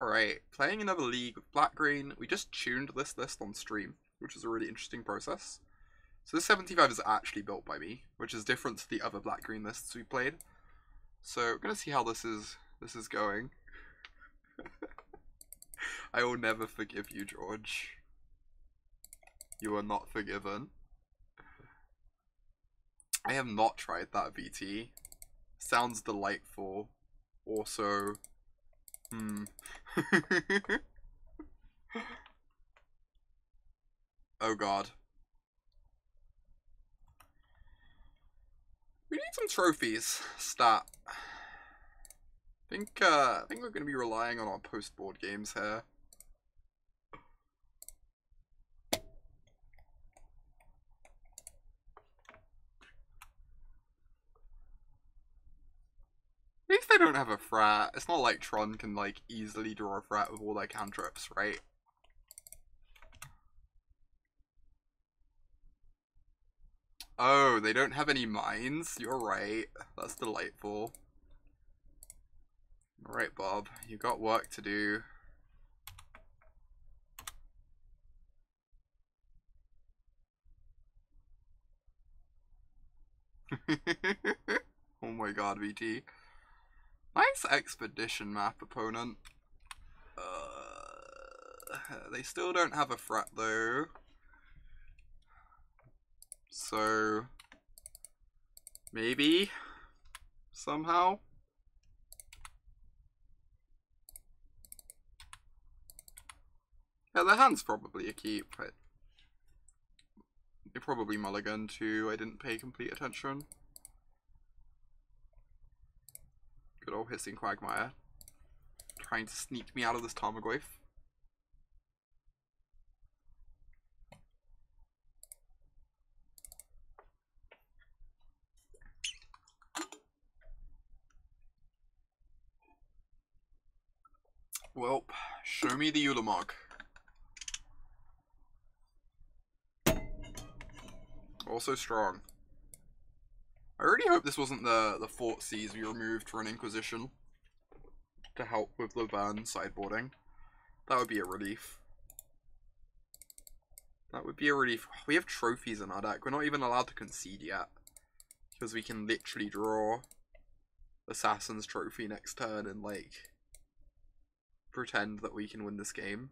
Alright, playing another league with black-green. We just tuned this list on stream, which is a really interesting process. So this 75 is actually built by me, which is different to the other black-green lists we played. So we're gonna see how this is going. I will never forgive you, George. You are not forgiven. I have not tried that VT. Sounds delightful. Also, oh god. We need some trophies. Stat. I think we're gonna be relying on our post-board games here. At least they don't have a frat. It's not like Tron can like easily draw a frat with all their cantrips, right? Oh, they don't have any mines? You're right. That's delightful. Alright, Bob. You got work to do. Oh my god, VT. Nice expedition map, opponent. They still don't have a frat though. So maybe somehow. Yeah, their hand's probably a keep. They probably mulligan too. I didn't pay complete attention. Good old Hissing Quagmire. Trying to sneak me out of this Tarmogoyf. Well, show me the Ulamog. Also strong. I really hope this wasn't the Thoughtseize we removed for an Inquisition to help with the burn sideboarding. That would be a relief. That would be a relief. We have trophies in our deck. We're not even allowed to concede yet. Because we can literally draw Assassin's Trophy next turn and like pretend that we can win this game.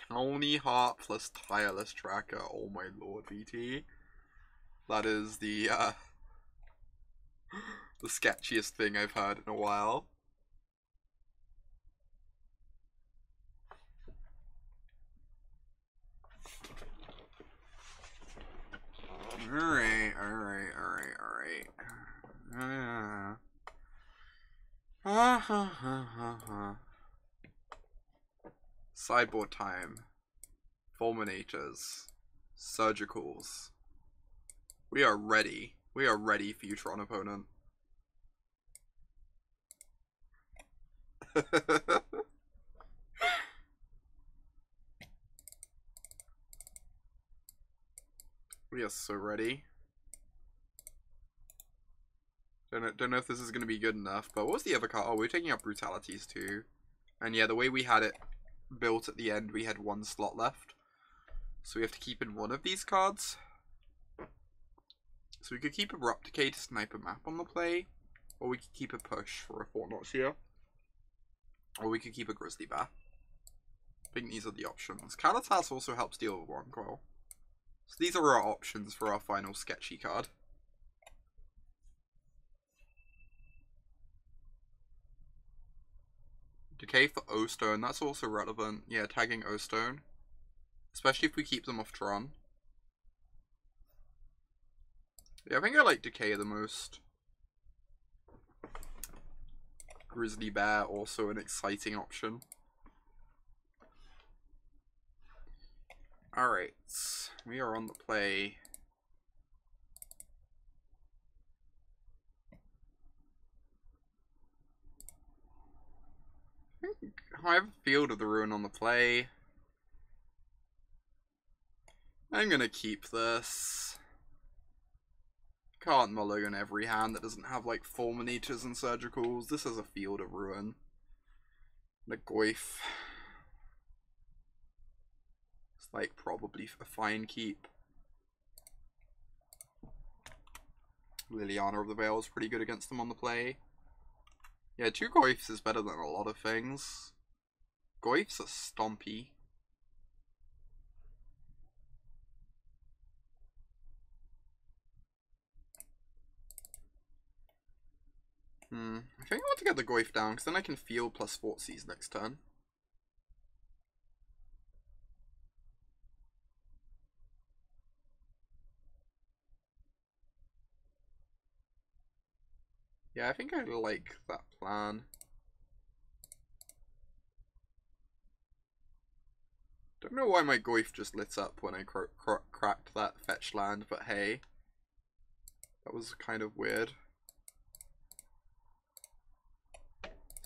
County Heart plus Tireless Tracker. Oh my lord, VT. That is the sketchiest thing I've heard in a while. Alright. Sideboard time. Fulminators. Surgicals. We are ready. We are ready, Futron opponent. We are so ready. Don't know if this is going to be good enough, but what was the other card? Oh, we're taking up Brutalities too. And yeah, the way we had it built at the end, we had one slot left. So we have to keep in one of these cards. So we could keep Abrupt Decay to snipe a map on the play, or we could keep a push for a Fortnight's here, or we could keep a Grizzly Bear. I think these are the options. Kalitas also helps deal with one coil. So these are our options for our final sketchy card. Decay for O-Stone, that's also relevant. Yeah, tagging O-Stone. Especially if we keep them off Tron. Yeah, I think I like Decay the most. Grizzly Bear, also an exciting option. Alright, we are on the play. I have a Field of the Ruin on the play. I'm gonna keep this. Can't mulligan every hand that doesn't have like Fulminators and Surgicals. This is a Field of Ruin. The Goyf. It's like probably a fine keep. Liliana of the Veil is pretty good against them on the play. Yeah, 2 Goyfs is better than a lot of things. Goyfs are stompy. I think I want to get the Goyf down, because then I can field plus Thoughtseize next turn. Yeah, I think I like that plan. Don't know why my Goyf just lit up when I cracked that fetch land, but hey. That was kind of weird.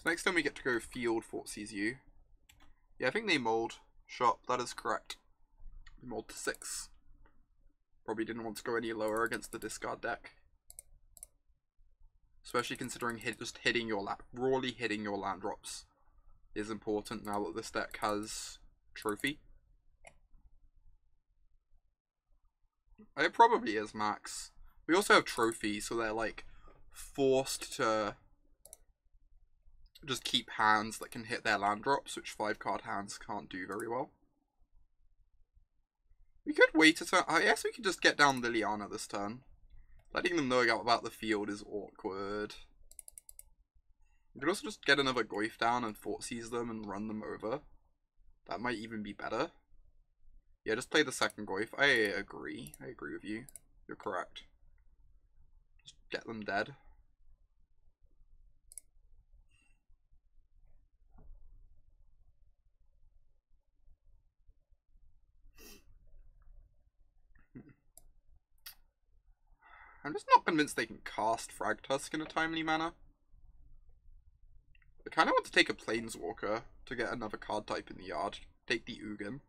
So next time we get to go field Thoughtseize you. Yeah, I think they mold. Shop, that is correct. They mold to 6. Probably didn't want to go any lower against the discard deck. Especially considering just hitting your rawly hitting your land drops is important now that this deck has Trophy. It probably is max. We also have Trophy, so they're like forced to just keep hands that can hit their land drops, which 5-card hands can't do very well. We could wait a turn. I guess we could just get down Liliana this turn. Letting them know about the field is awkward. We could also just get another Goyf down and Thoughtseize them and run them over. That might even be better. Yeah, just play the second Goyf. I agree. I agree with you. You're correct. Just get them dead. I'm just not convinced they can cast Fragtusk in a timely manner. I kind of want to take a Planeswalker to get another card type in the yard. Take the Ugin.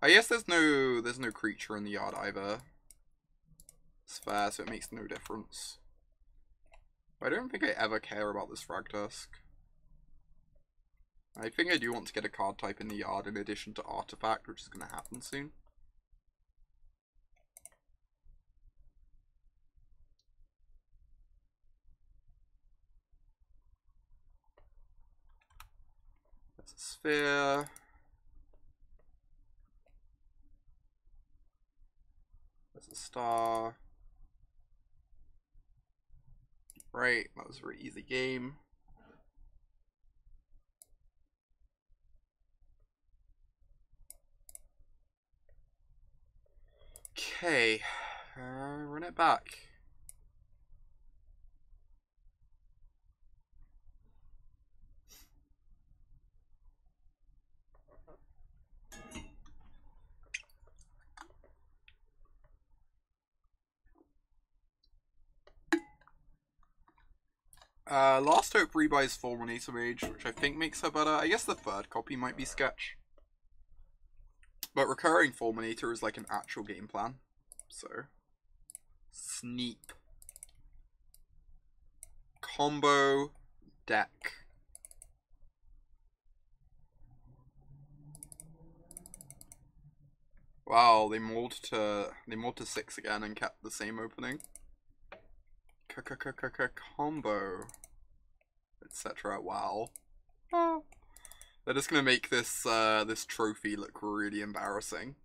I guess there's no creature in the yard either. It's fair, so it makes no difference. I don't think I ever care about this Fragtusk. I think I do want to get a card type in the yard in addition to Artifact, which is going to happen soon. That's a Sphere. That's a Star. Right, that was a very easy game. Okay, run it back. Last Hope rebuys Fulminator Mage, which I think makes her better. I guess the third copy might be sketch. But recurring Fulminator is like an actual game plan. So, Sneep. Combo deck. Wow, they mauled to 6 again and kept the same opening. Combo, etc. Wow. They're just gonna make this this trophy look really embarrassing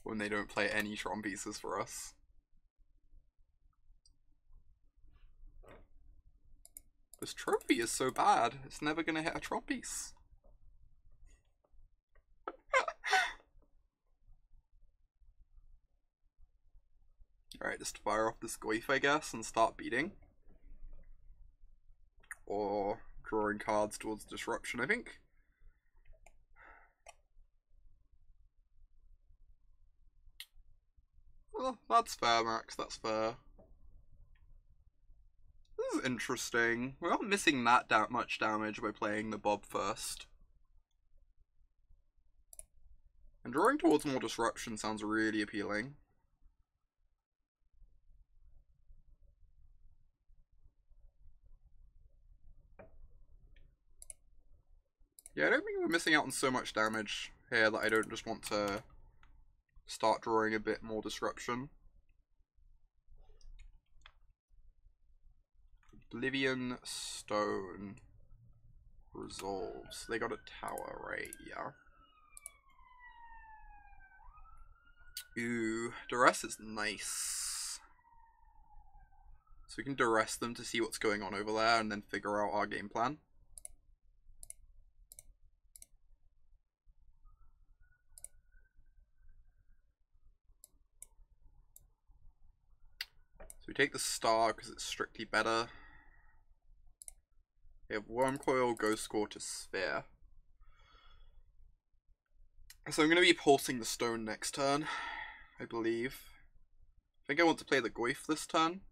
when they don't play any Tron pieces for us. This trophy is so bad, it's never gonna hit a Tron piece. Alright, just fire off this Goyf, I guess, and start beating. Or drawing cards towards disruption, I think. Well, that's fair, Max, that's fair. This is interesting. We're not missing that much damage by playing the Bob first. And drawing towards more disruption sounds really appealing. Yeah, I don't think we're missing out on so much damage here that I don't just want to start drawing a bit more disruption. Oblivion Stone resolves. They got a tower, right? Yeah. Ooh, Duress is nice. So we can Duress them to see what's going on over there and then figure out our game plan. So we take the star because it's strictly better. We have Wormcoil, Ghost Quarter, Sphere. So I'm going to be pulsing the stone next turn, I believe. I think I want to play the Goyf this turn.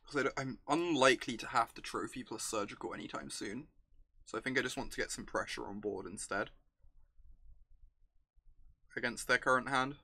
Because I'm unlikely to have to trophy plus surgical anytime soon. So I think I just want to get some pressure on board instead. Against their current hand.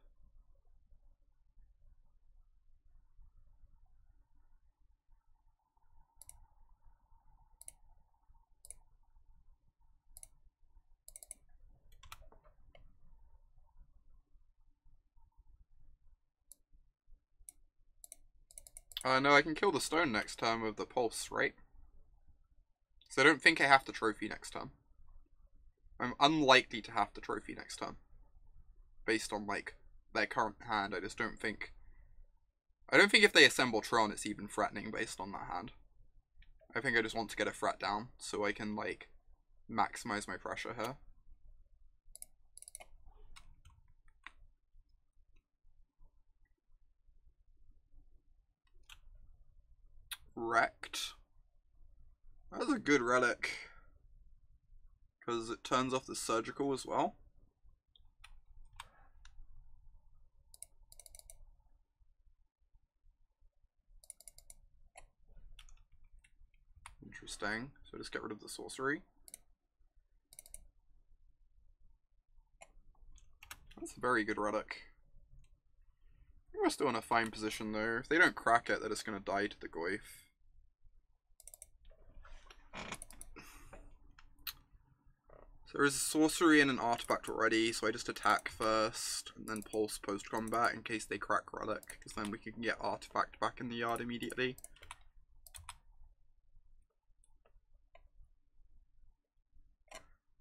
No, I can kill the stone next turn with the pulse, right? So I don't think I have to trophy next turn. I'm unlikely to have to trophy next turn. Based on, like, their current hand, I just don't think... I don't think if they assemble Tron it's even threatening based on that hand. I think I just want to get a threat down so I can, like, maximize my pressure here. Wrecked. That's a good relic. Because it turns off the surgical as well. Interesting. So just get rid of the sorcery. That's a very good relic. I think we're still in a fine position though. If they don't crack it, they're just going to die to the Goyf. So there is a sorcery and an artifact already, so I just attack first, and then pulse post-combat in case they crack relic, because then we can get artifact back in the yard immediately.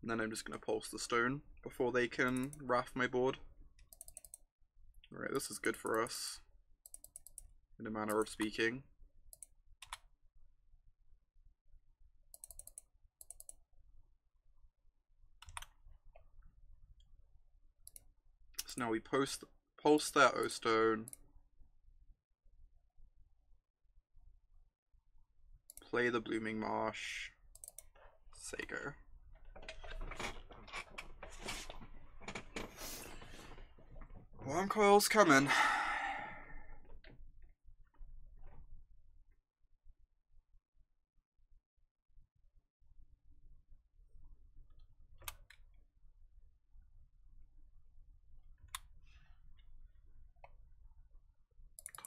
And then I'm just going to pulse the stone before they can wrath my board. Alright, this is good for us, in a manner of speaking. So now we pulse that O-Stone, play the Blooming Marsh, Sego. Wormcoil's coming.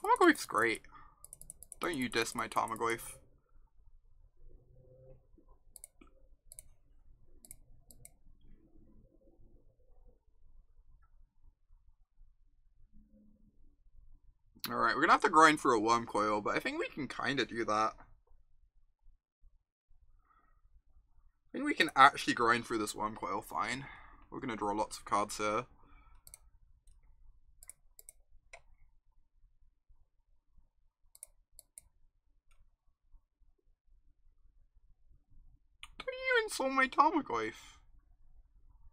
Tarmogoyf's great. Don't you diss my Tarmogoyf. Alright, we're gonna have to grind through a Wormcoil, but I think we can kinda do that. I think we can actually grind through this Wormcoil fine. We're gonna draw lots of cards here. Don't you insult my Tarmogoyf?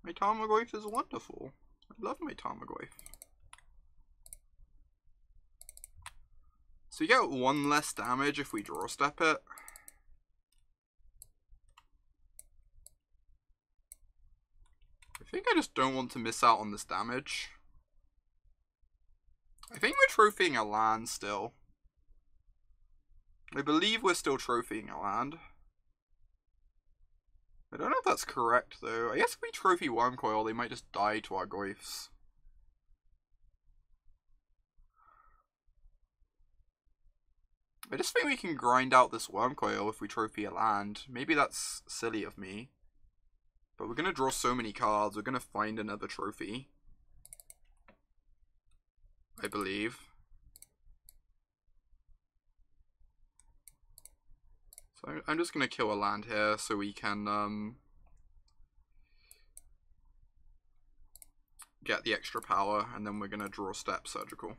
My Tarmogoyf is wonderful. I love my Tarmogoyf. So we get 1 less damage if we draw step it. I think I just don't want to miss out on this damage. I think we're trophying a land still. I believe we're still trophying a land. I don't know if that's correct though. I guess if we trophy Wormcoil, they might just die to our Goyfs. I just think we can grind out this Wormcoil if we trophy a land. Maybe that's silly of me. But we're going to draw so many cards, we're going to find another trophy. I believe. So I'm just going to kill a land here so we can get the extra power, and then we're going to draw Step Surgical.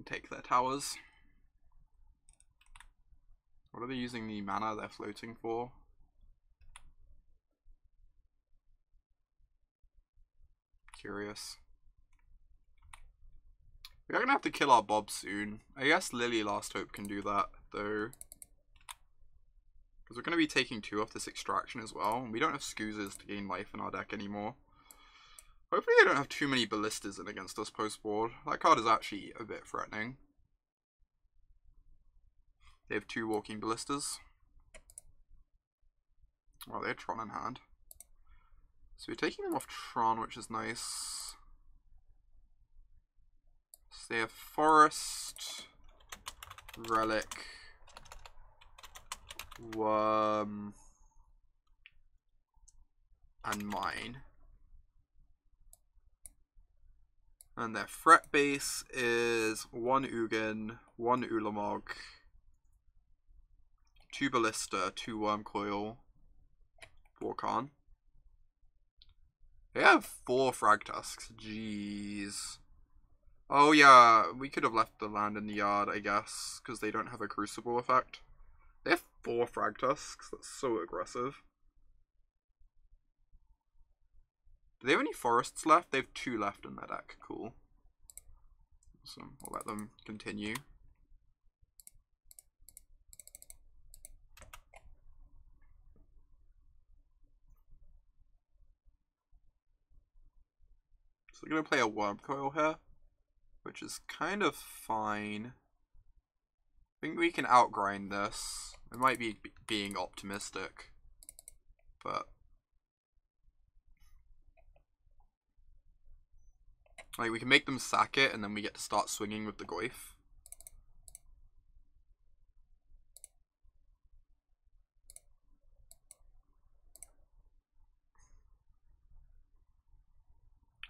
Take their towers. What are they using the mana they're floating for? Curious. We are gonna have to kill our Bob soon. I guess Lily Last Hope can do that, though. Because we're gonna be taking 2 off this extraction as well, and we don't have Scoozes to gain life in our deck anymore. Hopefully they don't have too many Ballistas in against us post-board. That card is actually a bit threatening. They have 2 Walking Ballistas. Oh, they have Tron in hand. So we're taking them off Tron, which is nice. So they have Forest, Relic, Worm, and Mine. And their threat base is 1 Ugin, 1 Ulamog, 2 Ballista, 2 Worm Coil, 4 Khan. They have 4 Fragtusks. Jeez. Oh yeah, we could have left the land in the yard, I guess, because they don't have a Crucible effect. They have 4 Fragtusks. That's so aggressive. Do they have any forests left? They have 2 left in their deck. Cool. So we'll let them continue. So we're going to play a Worm Coil here, which is kind of fine. I think we can outgrind this. It might be being optimistic, but like we can make them sack it, and then we get to start swinging with the Goyf.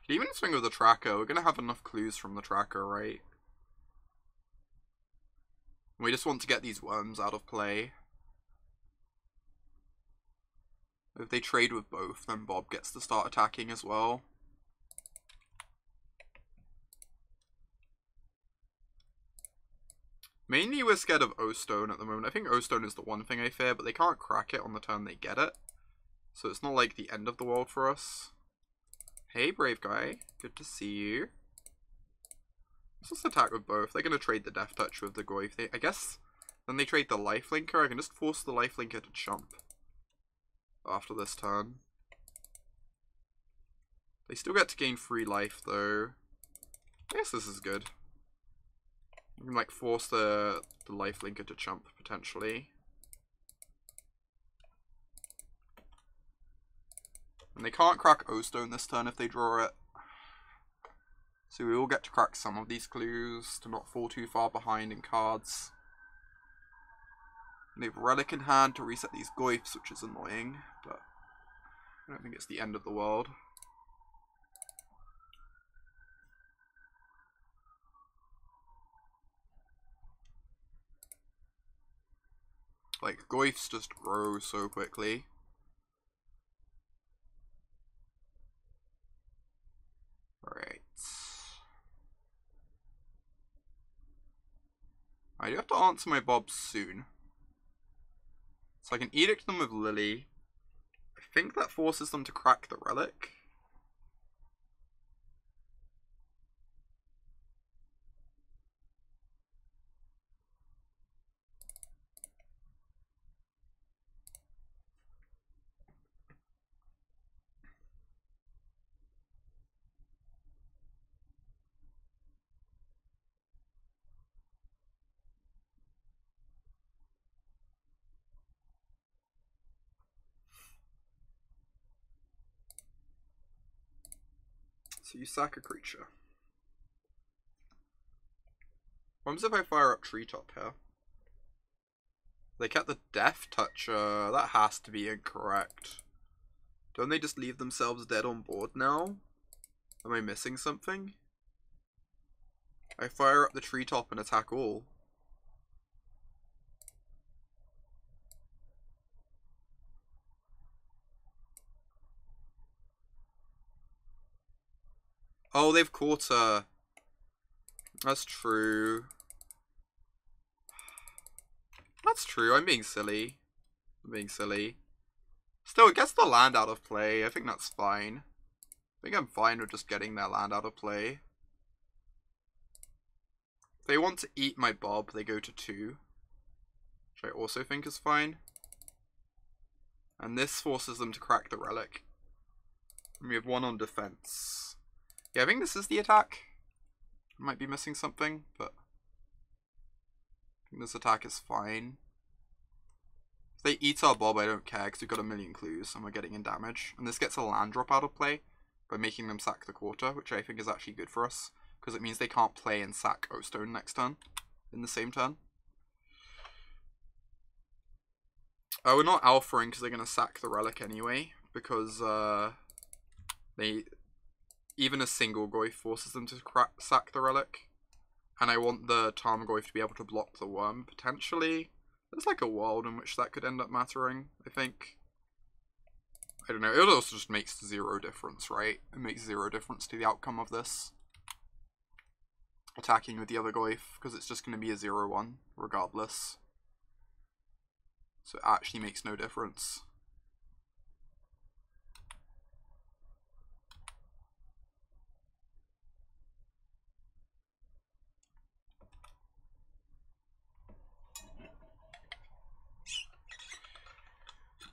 Even swing with the tracker, we're gonna have enough clues from the tracker, right? We just want to get these worms out of play. If they trade with both, then Bob gets to start attacking as well. Mainly we're scared of O-Stone at the moment. I think O-Stone is the one thing I fear, but they can't crack it on the turn they get it. So it's not like the end of the world for us. Hey, brave guy. Good to see you. Let's just attack with both. They're going to trade the Death Touch with the Goyf. I guess then they trade the Lifelinker. I can just force the Lifelinker to chump after this turn. They still get to gain 3 life, though. I guess this is good. You can, like, force the Lifelinker to chump, potentially. And they can't crack O-Stone this turn if they draw it. So we will get to crack some of these clues to not fall too far behind in cards. And they have Relic in hand to reset these Goyfs, which is annoying, but I don't think it's the end of the world. Like, Goyfs just grow so quickly. Alright. I do have to answer my Bobs soon. So I can edict them with Lily. I think that forces them to crack the Relic. So you sack a creature. What happens if I fire up Treetop here? They kept the Death Toucher. That has to be incorrect. Don't they just leave themselves dead on board now? Am I missing something? I fire up the Treetop and attack all. Oh, they've caught her. That's true. That's true, I'm being silly. I'm being silly. Still, it gets the land out of play. I think that's fine. I think I'm fine with just getting their land out of play. If they want to eat my Bob, they go to 2. Which I also think is fine. And this forces them to crack the relic. And we have 1 on defense. Yeah, I think this is the attack. I might be missing something, but I think this attack is fine. If they eat our Bob, I don't care, because we've got a million clues and we're getting in damage. And this gets a land drop out of play by making them sack the quarter, which I think is actually good for us, because it means they can't play and sack O-Stone next turn, in the same turn. We're not alphaing because they're going to sack the relic anyway, because even a single Goyf forces them to sack the relic. And I want the Tarmogoyf to be able to block the worm, potentially. There's like a world in which that could end up mattering, I think. I don't know, it also just makes 0 difference, right? It makes 0 difference to the outcome of this. Attacking with the other Goyf, because it's just going to be a 0-1, regardless. So it actually makes no difference.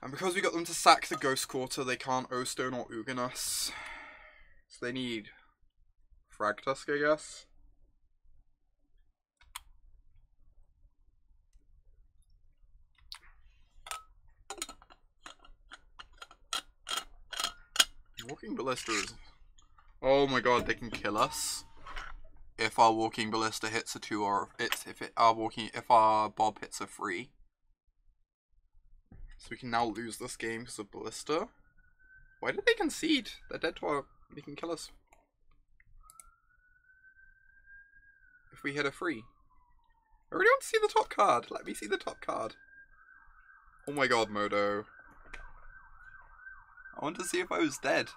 And because we got them to sack the Ghost Quarter, they can't O-Stone or Ugin us. So they need Frag Tusk, I guess. Walking Ballistas. Oh my god, they can kill us if our Walking Ballista hits a 2 or if our Bob hits a 3. So we can now lose this game because of Ballista. Why did they concede? They're dead to our... They can kill us. If we hit a 3. I really want to see the top card. Let me see the top card. Oh my god, Modo. I want to see if I was dead.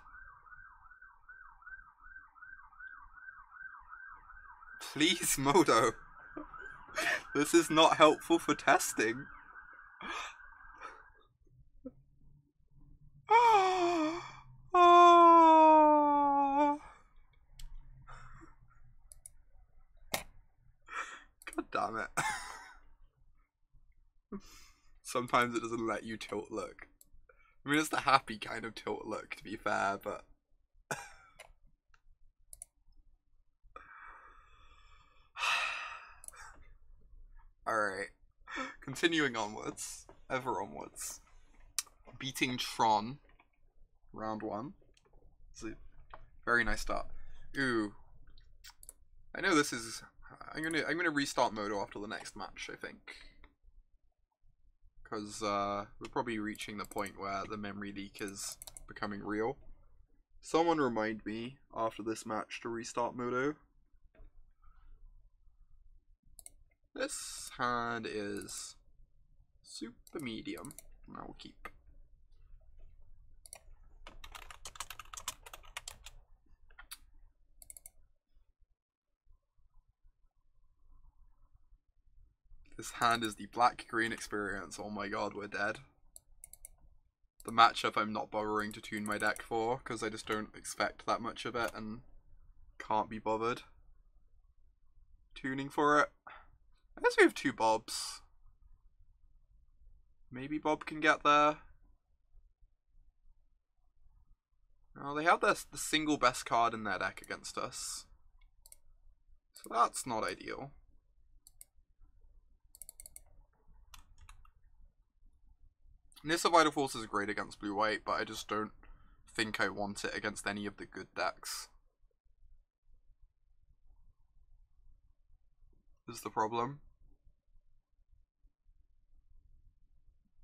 Please, Modo. This is not helpful for testing. God damn it. Sometimes it doesn't let you tilt look. I mean, it's the happy kind of tilt look, to be fair, but... Alright. Continuing onwards. Ever onwards. Beating Tron. Round 1. It's a very nice start. Ooh. I know this is... I'm gonna restart Modo after the next match, I think. Because we're probably reaching the point where the memory leak is becoming real. Someone remind me after this match to restart Modo. This hand is super medium. I will keep. This hand is the black-green experience. Oh my god, we're dead. The matchup I'm not bothering to tune my deck for, because I just don't expect that much of it and can't be bothered tuning for it. I guess we have 2 Bobs. Maybe Bob can get there. Oh, they have the single best card in their deck against us. So that's not ideal. Nissa Vital Force is great against blue-white, but I just don't think I want it against any of the good decks. is the problem.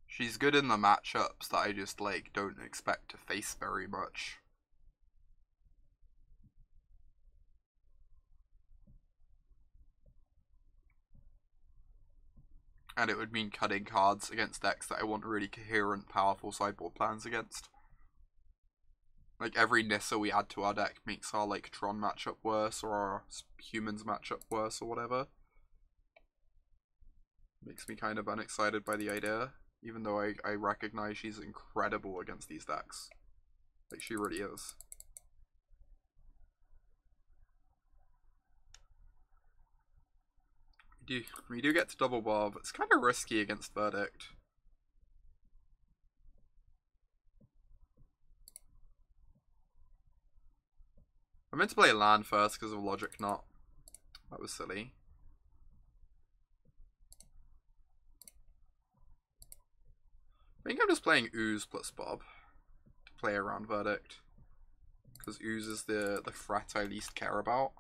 She's good in the matchups that I just, like, don't expect to face very much. And it would mean cutting cards against decks that I want really coherent, powerful sideboard plans against. Like, every Nissa we add to our deck makes our, like, Tron matchup worse, or our Humans matchup worse, or whatever. Makes me kind of unexcited by the idea, even though I recognize she's incredible against these decks. Like, she really is. We do get to double bob. It's kind of risky against Verdict. I meant to play land first because of Logic Knot. That was silly. I think I'm just playing Ooze plus Bob to play around Verdict. Because Ooze is the threat I least care about.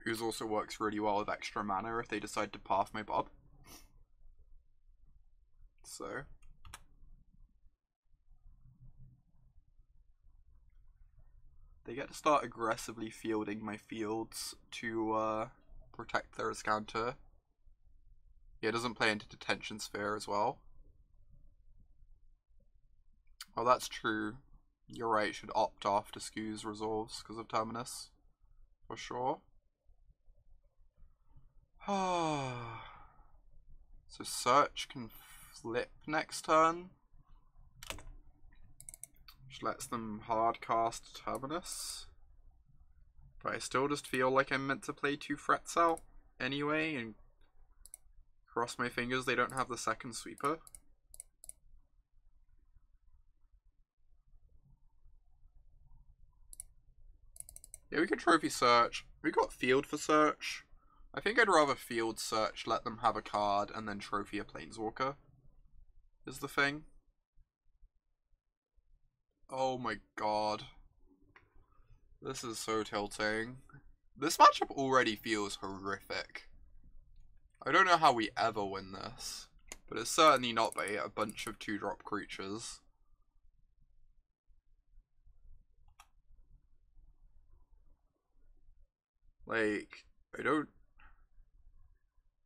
Ooze also works really well with extra mana if they decide to path my Bob. So they get to start aggressively fielding my fields to protect their Ascanter. Yeah, it doesn't play into Detention Sphere as well. Oh, that's true. You're right, should opt off to Skew's resolves because of Terminus. For sure. So Search can flip next turn. Which lets them hard cast Terminus. But I still just feel like I'm meant to play 2 threats out anyway and cross my fingers they don't have the second sweeper. Yeah, we could Trophy Search. We got Field for Search. I think I'd rather Field Search, let them have a card, and then Trophy a Planeswalker. Is the thing. Oh my god. This is so tilting. This matchup already feels horrific. I don't know how we ever win this, but it's certainly not by a bunch of 2-drop creatures. Like, I don't...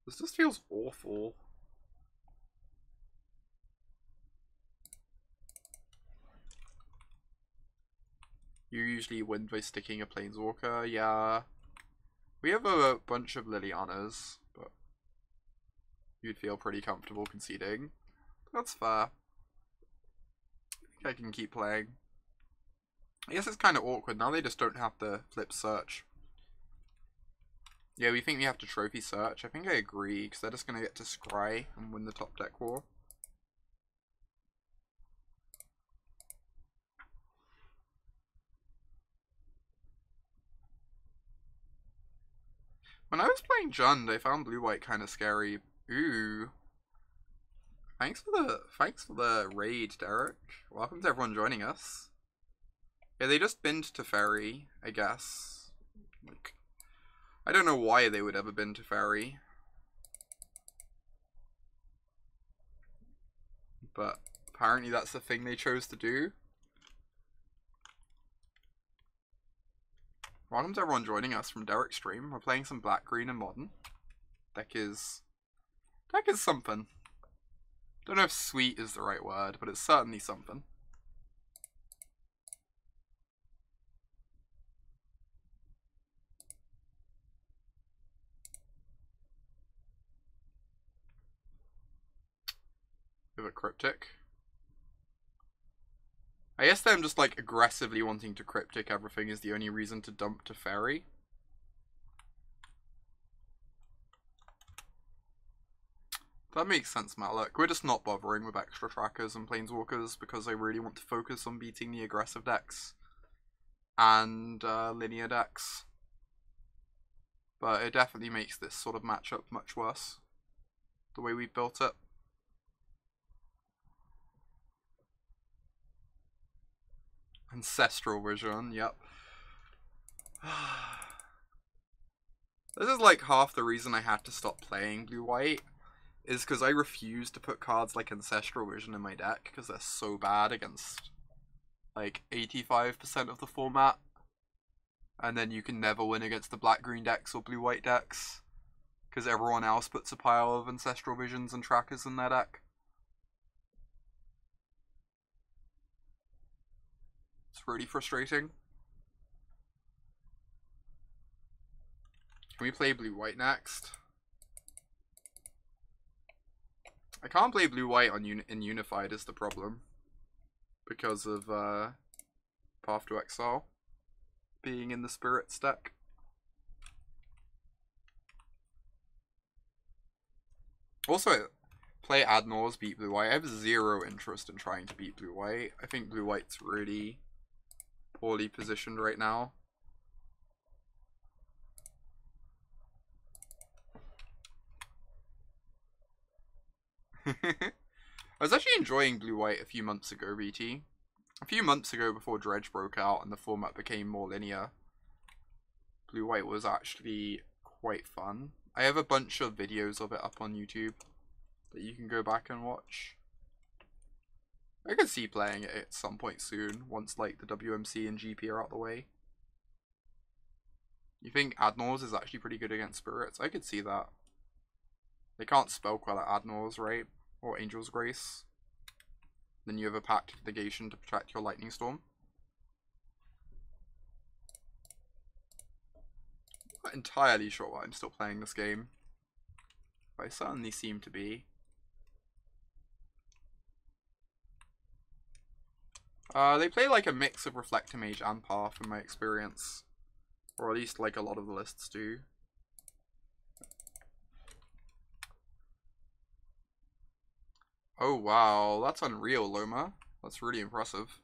This just feels awful. You usually win by sticking a Planeswalker, yeah. We have a bunch of Lilianas, but you'd feel pretty comfortable conceding. That's fair. I think I can keep playing. I guess it's kind of awkward. Now they just don't have to flip Search. Yeah, we think we have to Trophy Search. I think I agree, because they're just going to get to Scry and win the top deck war. When I was playing Jund, I found blue-white kind of scary. Ooh. Thanks for the raid, Derek. Welcome to everyone joining us. Yeah, they just binned to Ferry, I guess. Like, I don't know why they would ever bin to Ferry. But apparently that's the thing they chose to do. Welcome to everyone joining us from Derek's stream. We're playing some Black, Green, and Modern. Deck is something. Don't know if sweet is the right word, but it's certainly something. We have a Cryptic. I guess them just like aggressively wanting to Cryptic everything is the only reason to dump to Fairy. That makes sense, Malak. We're just not bothering with extra trackers and planeswalkers because I really want to focus on beating the aggressive decks and linear decks. But it definitely makes this sort of matchup much worse, the way we've built it. Ancestral Vision, yep. This is like half the reason I had to stop playing blue-white, is because I refuse to put cards like Ancestral Vision in my deck, because they're so bad against like 85% of the format. And then you can never win against the black-green decks or blue-white decks, because everyone else puts a pile of Ancestral Visions and Trackers in their deck. It's really frustrating. Can we play blue-white next? I can't play blue-white on in Unified is the problem, because of Path to Exile being in the Spirits deck. Also, play Adnors, beat blue-white. I have zero interest in trying to beat blue-white. I think blue-white's really poorly positioned right now. I was actually enjoying blue-white a few months ago, BT. A few months ago, before Dredge broke out and the format became more linear, blue-white was actually quite fun. I have a bunch of videos of it up on YouTube that you can go back and watch. I could see playing it at some point soon, once like the WMC and GP are out the way. You think Adnors is actually pretty good against Spirits? I could see that. They can't spell quell at Adnors, right? Or Angel's Grace. Then you have a Pact Negation to protect your Lightning Storm. I'm not entirely sure why I'm still playing this game, but I certainly seem to be. They play like a mix of Reflector Mage and Path in my experience. Or at least like a lot of the lists do. Oh wow, that's unreal, Loma. That's really impressive.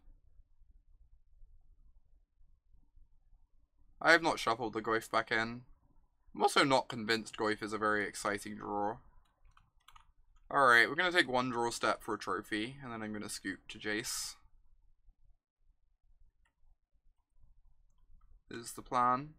I have not shuffled the Goyf back in. I'm also not convinced Goyf is a very exciting draw. Alright, we're going to take one draw step for a trophy, and then I'm going to scoop to Jace. Is the plan.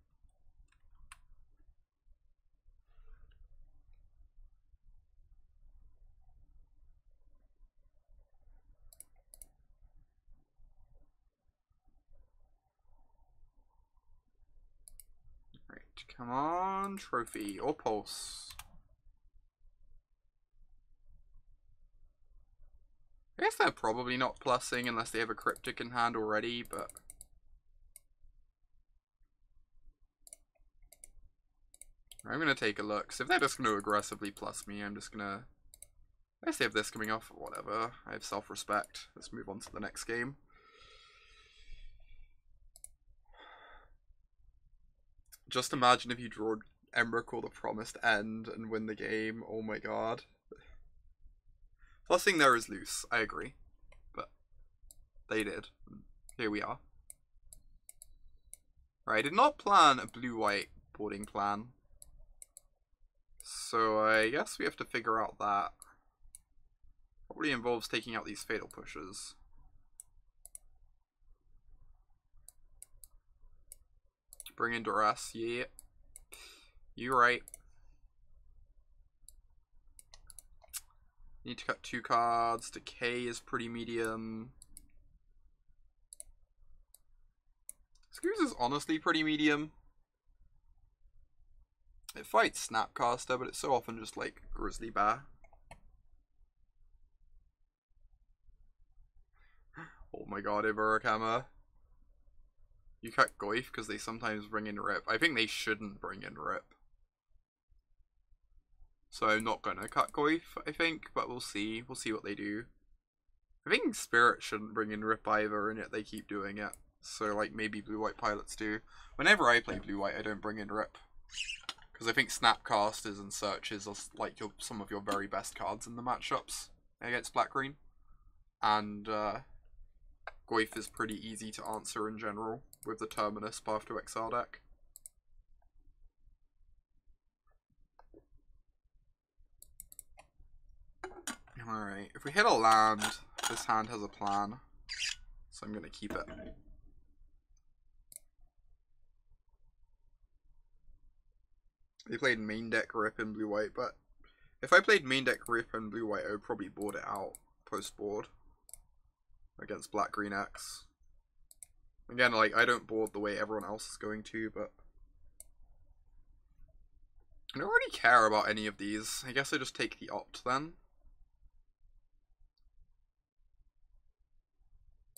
Right, come on, trophy or pulse. I guess they're probably not plussing unless they have a cryptic in hand already, but I'm going to take a look. So if they're just going to aggressively plus me, I'm just going to... I guess they have this coming off or whatever. I have self-respect. Let's move on to the next game. Just imagine if you draw Emrakul or the Promised End and win the game. Oh my god. Plussing there is loose. I agree. But they did. Here we are. Right, I did not plan a blue-white boarding plan. So I guess we have to figure out that. Probably involves taking out these fatal pushes. Bring in Duress, yeah. You're right. Need to cut 2 cards. Decay is pretty medium. Screws is honestly pretty medium. It fights Snapcaster, but it's so often just like Grizzly Bear. Oh my god, Ivarakama. You cut Goyf because they sometimes bring in Rip. I think they shouldn't bring in Rip. So I'm not gonna cut Goyf, I think, but we'll see. We'll see what they do. I think Spirit shouldn't bring in Rip either, and yet they keep doing it. So like maybe blue-white pilots do. Whenever I play blue-white, I don't bring in Rip. Because I think Snapcasters and Searches are like some of your very best cards in the matchups against black-green. And Goyf is pretty easy to answer in general with the Terminus Path to Exile deck. Alright, if we hit a land, this hand has a plan. So I'm going to keep it. They played main deck Rip in blue-white, but if I played main deck Rip in blue-white, I would probably board it out post-board against Black-Green X. Again, like, I don't board the way everyone else is going to, but I don't really care about any of these. I guess I just take the opt then.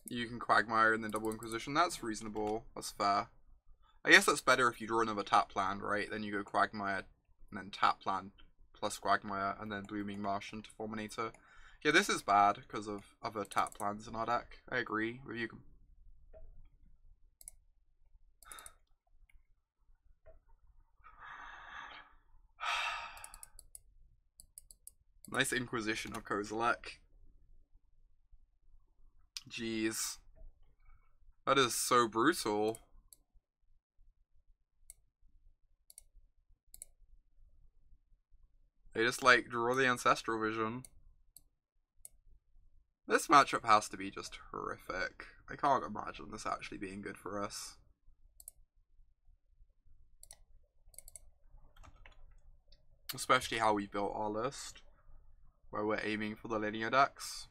You can Quagmire and then double Inquisition. That's reasonable. That's fair. I guess that's better if you draw another tap land, right? Then you go Quagmire and then tap land plus Quagmire and then Blooming Marsh into Fulminator. Yeah, this is bad because of other tap lands in our deck. I agree with you. Nice Inquisition of Kozilek. Jeez. That is so brutal. They just, like, draw the Ancestral Vision. This matchup has to be just horrific. I can't imagine this actually being good for us. Especially how we built our list, where we're aiming for the linear decks.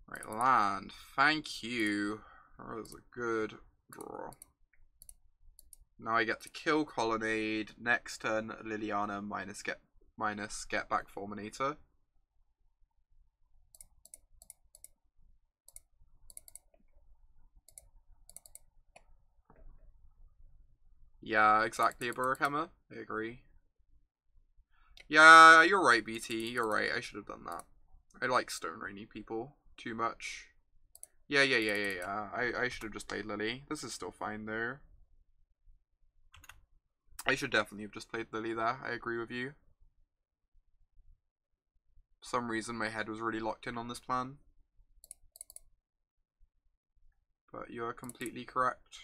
Right, land. Thank you. That was a good draw. Now I get to kill Colonnade. Next turn, Liliana minus get back Fulminator. Yeah, exactly, Burkhammer. I agree. Yeah, you're right, BT. You're right. I should have done that. I like Stone Rainy people too much. Yeah. I should have just played Lily. This is still fine, though. I should definitely have just played Lily there. I agree with you. For some reason, my head was really locked in on this plan. But you are completely correct.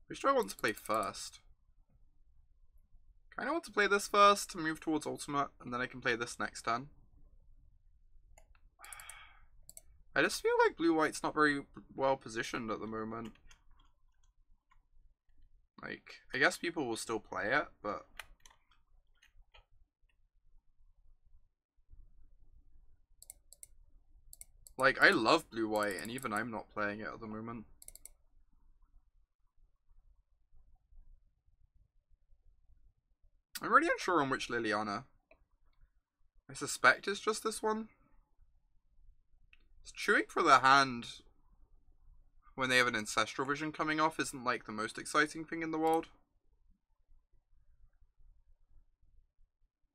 Which do I want to play first? Kinda want to play this first to move towards ultimate, and then I can play this next turn. I just feel like blue-white's not very well positioned at the moment. Like, I guess people will still play it, but like, I love blue-white, and even I'm not playing it at the moment. I'm really unsure on which Liliana. I suspect it's just this one. Chewing for the hand when they have an Ancestral Vision coming off isn't like the most exciting thing in the world.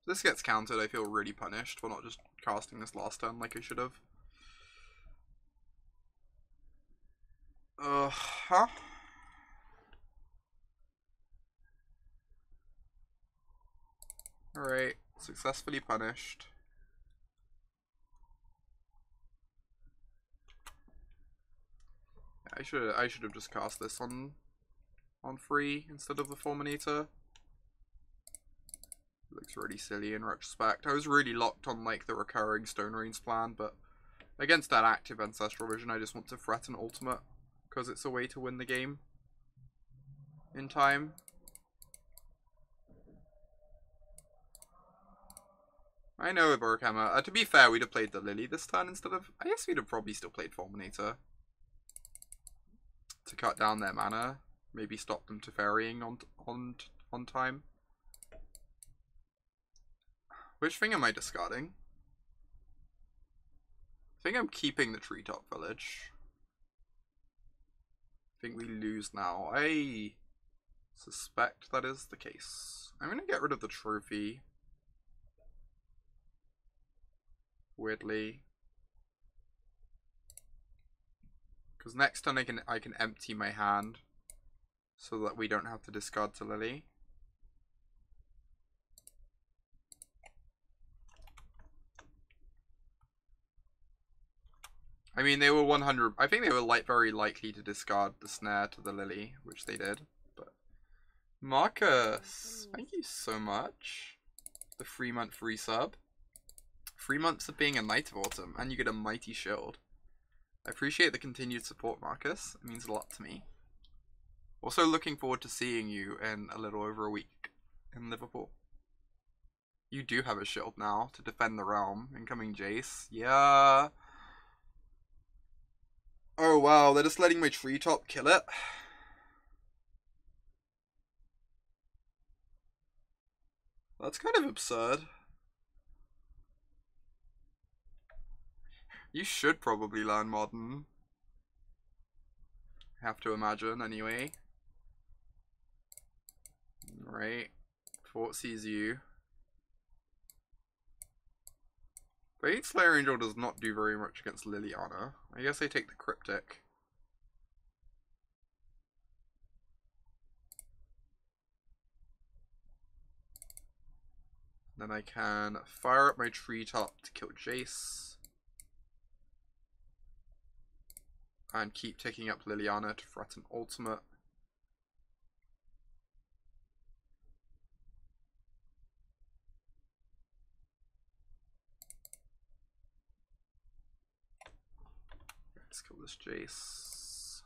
If this gets countered, I feel really punished for not just casting this last turn like I should have. Alright, successfully punished. I should have just cast this on free instead of the Fulminator. Looks really silly in retrospect. I was really locked on like the recurring Stone Rains plan, but against that active Ancestral Vision, I just want to threaten ultimate because it's a way to win the game in time. I know, Burkhammer. To be fair, we'd have played the Lily this turn instead of... I guess we'd have probably still played Fulminator to cut down their mana. Maybe stop them to ferrying on time. Which thing am I discarding? I think I'm keeping the Treetop Village. I think we lose now. I suspect that is the case. I'm going to get rid of the trophy. Weirdly. Because next turn I can empty my hand so that we don't have to discard to Lily. I mean, they were 100... I think they were very likely to discard the snare to the Lily, which they did. But Marcus, thank you so much. The 3-month free sub. 3 months of being a Knight of Autumn, and you get a mighty shield. I appreciate the continued support, Marcus. It means a lot to me. Also looking forward to seeing you in a little over a week in Liverpool. You do have a shield now to defend the realm. Incoming Jace. Yeah. Oh wow, they're just letting my Treetop kill it. That's kind of absurd. You should probably learn Modern. Have to imagine, anyway. Right. Thoughtseize you. Bait Slayer Angel does not do very much against Liliana. I guess I take the Cryptic. Then I can fire up my Treetop to kill Jace. And keep taking up Liliana to threaten ultimate. Let's kill this Jace.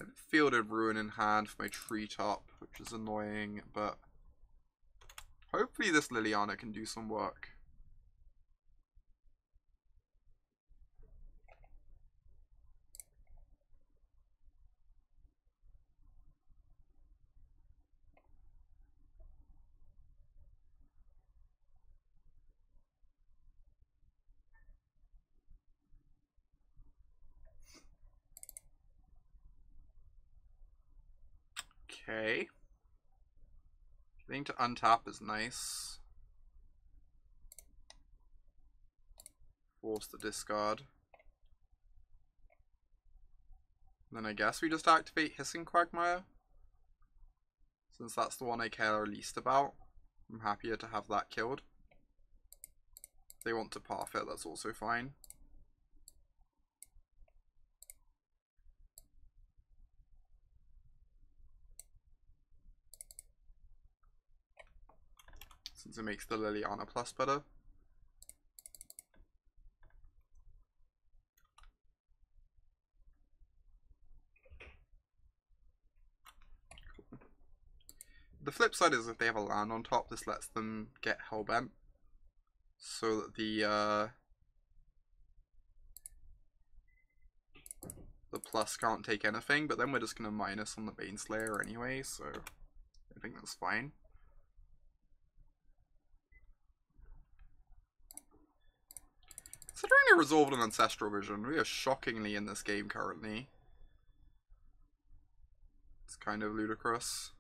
I fielded Ruin in hand for my Treetop, which is annoying, but hopefully this Liliana can do some work. Okay. Getting to untap is nice. Force the discard. Then I guess we just activate Hissing Quagmire. Since that's the one I care least about. I'm happier to have that killed. If they want to path it, that's also fine. Since it makes the Liliana plus better. Cool. The flip side is if they have a land on top, this lets them get Hellbent. So that the plus can't take anything, but then we're just going to minus on the Baneslayer anyway, so I think that's fine. Considering I resolved an Ancestral Vision, we are shockingly in this game currently. It's kind of ludicrous.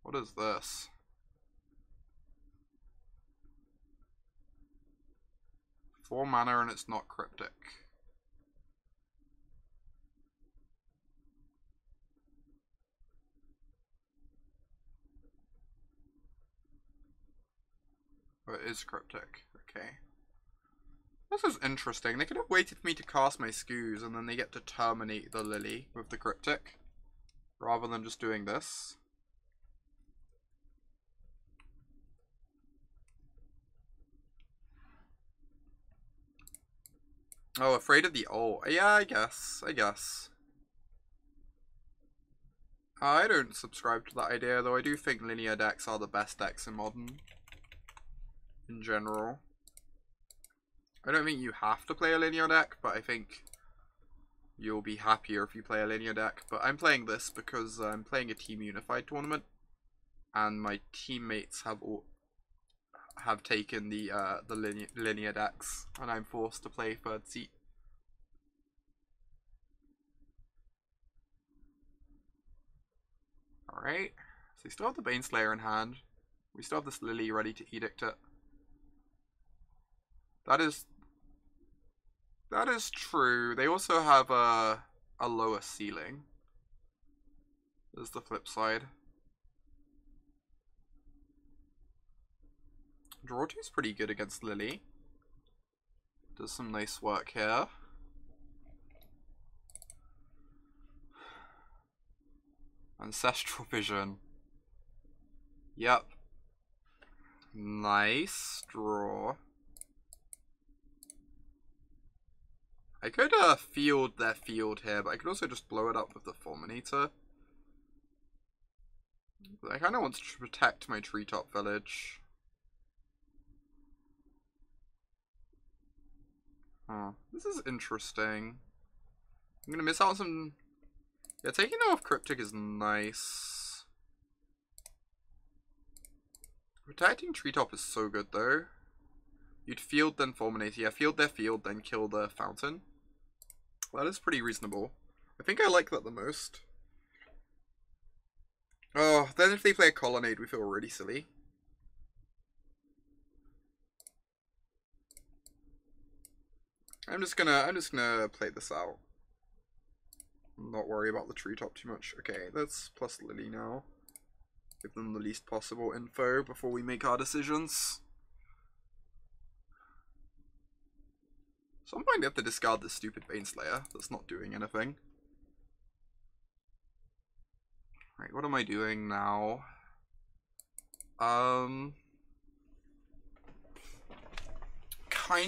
What is this? Four mana and it's not Cryptic. Oh, it is Cryptic. Okay. This is interesting. They could have waited for me to cast my Scooze and then they get to terminate the Lily with the Cryptic. Rather than just doing this. Oh, afraid of the ult. Yeah, I guess. I don't subscribe to that idea, though I do think linear decks are the best decks in Modern. In general. I don't think you have to play a linear deck, but I think you'll be happier if you play a linear deck. But I'm playing this because I'm playing a Team Unified tournament. And my teammates have taken the linear decks, and I'm forced to play third seat. Alright, so we still have the Baneslayer in hand. We still have this Lily ready to edict it. That is true. They also have a lower ceiling. There's the flip side. Draw 2 is pretty good against Lily. Does some nice work here. Ancestral Vision. Yep. Nice draw. I could field their field here, but I could also just blow it up with the Fulminator. But I kind of want to protect my Treetop Village. Huh. This is interesting. I'm gonna miss out on some... Yeah, taking off Cryptic is nice. Protecting Treetop is so good though. You'd field then Fulminator. Yeah, field their field, then kill the Fountain. That is pretty reasonable. I think I like that the most. Oh, then if they play a Colonnade, we feel really silly. I'm just gonna play this out. Not worry about the Treetop too much. Okay, let's plus Lily now. Give them the least possible info before we make our decisions. At some point we have to discard this stupid Baneslayer that's not doing anything. Right, what am I doing now? Kind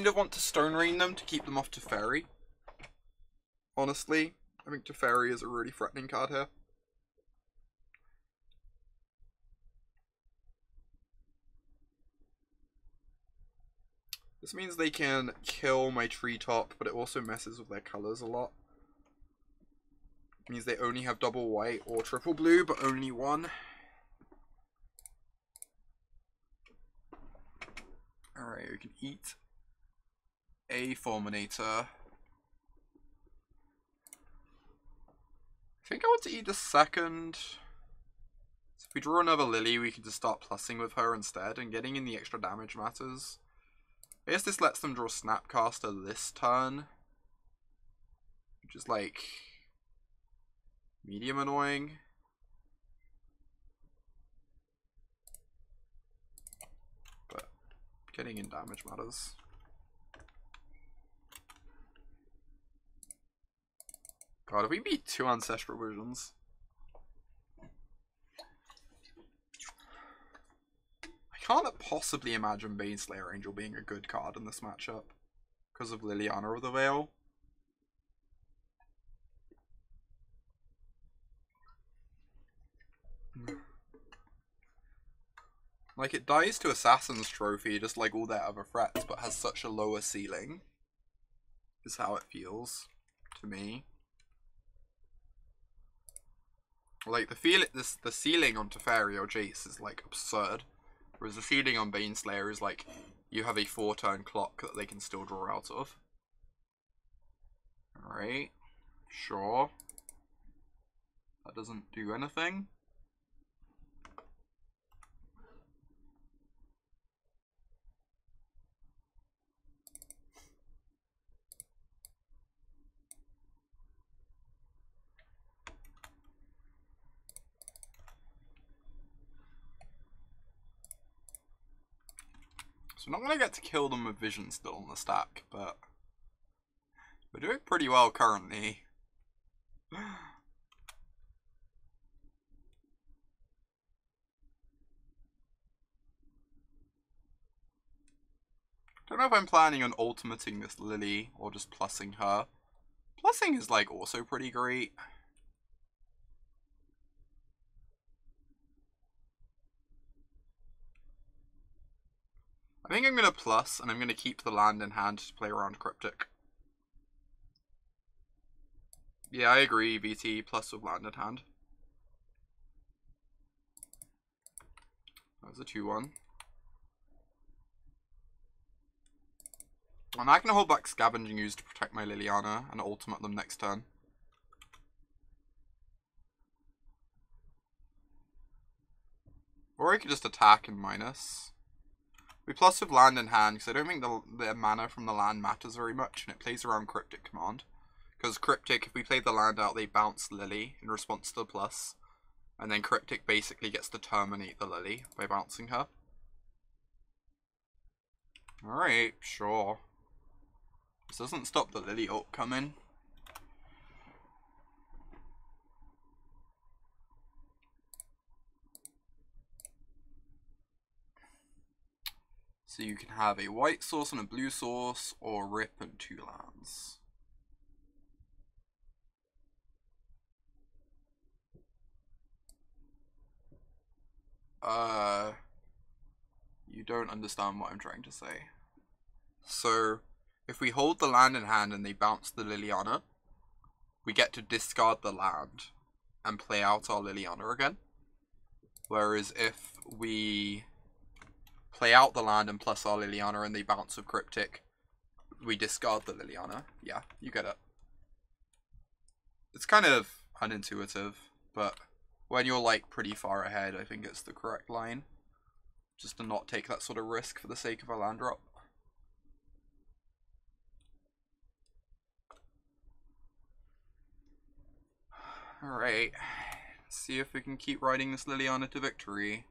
of want to Stone Rain them to keep them off Teferi. Honestly, I think Teferi is a really threatening card here. This means they can kill my Treetop, but it also messes with their colors a lot. It means they only have double white or triple blue, but only one. Alright, we can eat a Fulminator. I think I want to eat the second. So if we draw another Lily, we can just start plussing with her instead, and getting in the extra damage matters. I guess this lets them draw Snapcaster this turn, which is like medium annoying. But getting in damage matters. God, if we beat 2 Ancestral Visions. I can't possibly imagine Baneslayer Angel being a good card in this matchup because of Liliana of the Veil. Like, it dies to Assassin's Trophy just like all their other threats, but has such a lower ceiling, is how it feels to me. Like, the ceiling on Teferi or Jace is like absurd. Whereas the ceiling on Baneslayer is like, you have a 4-turn clock that they can still draw out of. Alright, sure. That doesn't do anything. So I'm not going to get to kill them with Vision still on the stack, but we're doing pretty well currently. Don't know if I'm planning on ultimating this Lily or just plussing her. Plussing is like also pretty great. I think I'm going to plus, and I'm going to keep the land in hand to play around Cryptic. Yeah, I agree, VT, plus with land in hand. That was a 2-1. I'm not going to hold back Scavenging Ooze to protect my Liliana and ultimate them next turn. Or I could just attack and minus. We plus with land in hand because I don't think the mana from the land matters very much, and it plays around Cryptic command. Because Cryptic, if we play the land out, they bounce Lily in response to the plus. And then Cryptic basically gets to terminate the Lily by bouncing her. Alright, sure. This doesn't stop the Lily ult coming. So you can have a white source and a blue source, or rip and 2 lands. You don't understand what I'm trying to say. So, if we hold the land in hand and they bounce the Liliana, we get to discard the land and play out our Liliana again. Whereas if we play out the land and plus our Liliana and they bounce with Cryptic, we discard the Liliana. Yeah, you get it. It's kind of unintuitive, but when you're like pretty far ahead, I think it's the correct line. Just to not take that sort of risk for the sake of a land drop. Alright, see if we can keep riding this Liliana to victory.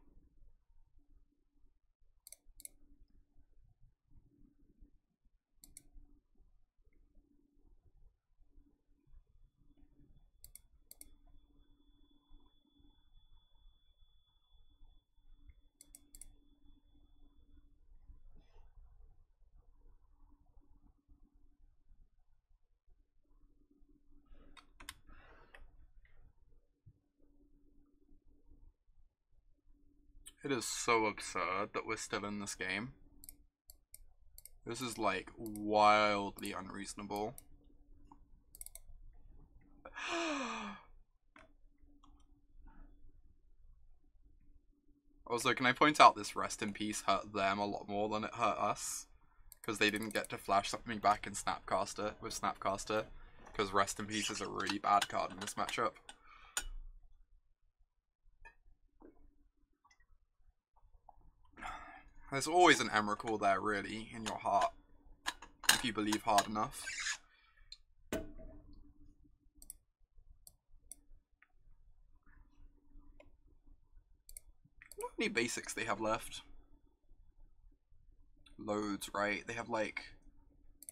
It is so absurd that we're still in this game. This is like wildly unreasonable. Also, can I point out this rest in peace hurt them a lot more than it hurt us? Because they didn't get to flash something back in Snapcaster with Snapcaster. Because rest in peace is a really bad card in this matchup. There's always an Emrakul there, really, in your heart. If you believe hard enough. How many basics they have left? Loads, right? They have like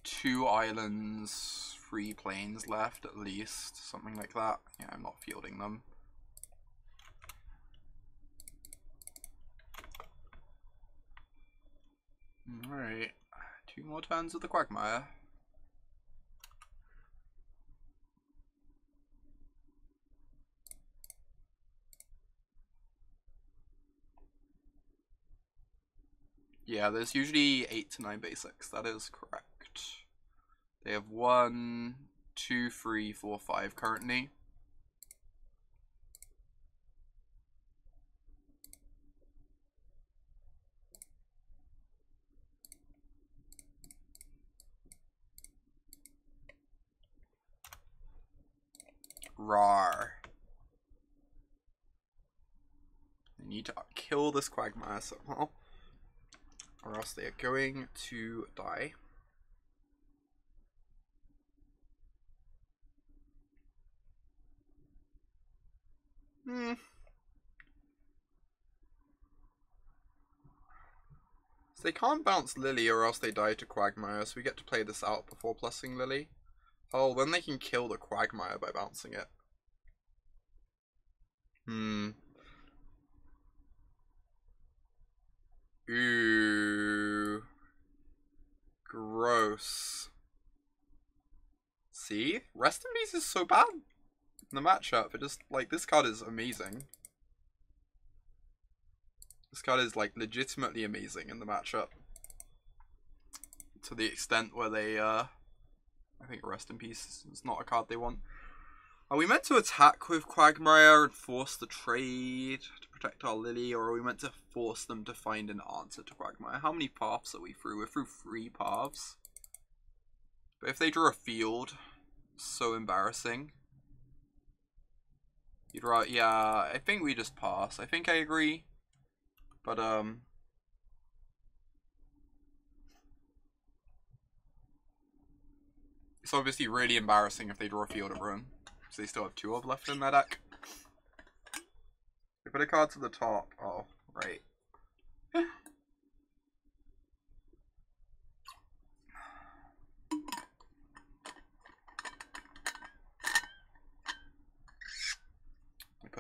2 islands, 3 planes left at least. Something like that. Yeah, I'm not fielding them. Alright, 2 more turns of the Quagmire. Yeah, there's usually 8 to 9 basics, that is correct. They have 1, 2, 3, 4, 5 currently. Rawr. They need to kill this Quagmire somehow, or else they are going to die. So they can't bounce Lily or else they die to Quagmire, so we get to play this out before plussing Lily. Oh, then they can kill the Quagmire by bouncing it. Ooh. Gross. See? Rest in Peace is so bad in the matchup. It just, like, this card is amazing. This card is, like, legitimately amazing in the matchup. To the extent where they, I think Rest in Peace is not a card they want. Are we meant to attack with Quagmire and force the trade to protect our Lily, or are we meant to force them to find an answer to Quagmire? How many paths are we through? We're through 3 paths. But if they draw a field, so embarrassing. You'd rather, yeah, I think we just pass. I think I agree. But, it's obviously really embarrassing if they draw a Field of Ruin. So they still have 2 of left in their deck. They put a card to the top. Oh, right.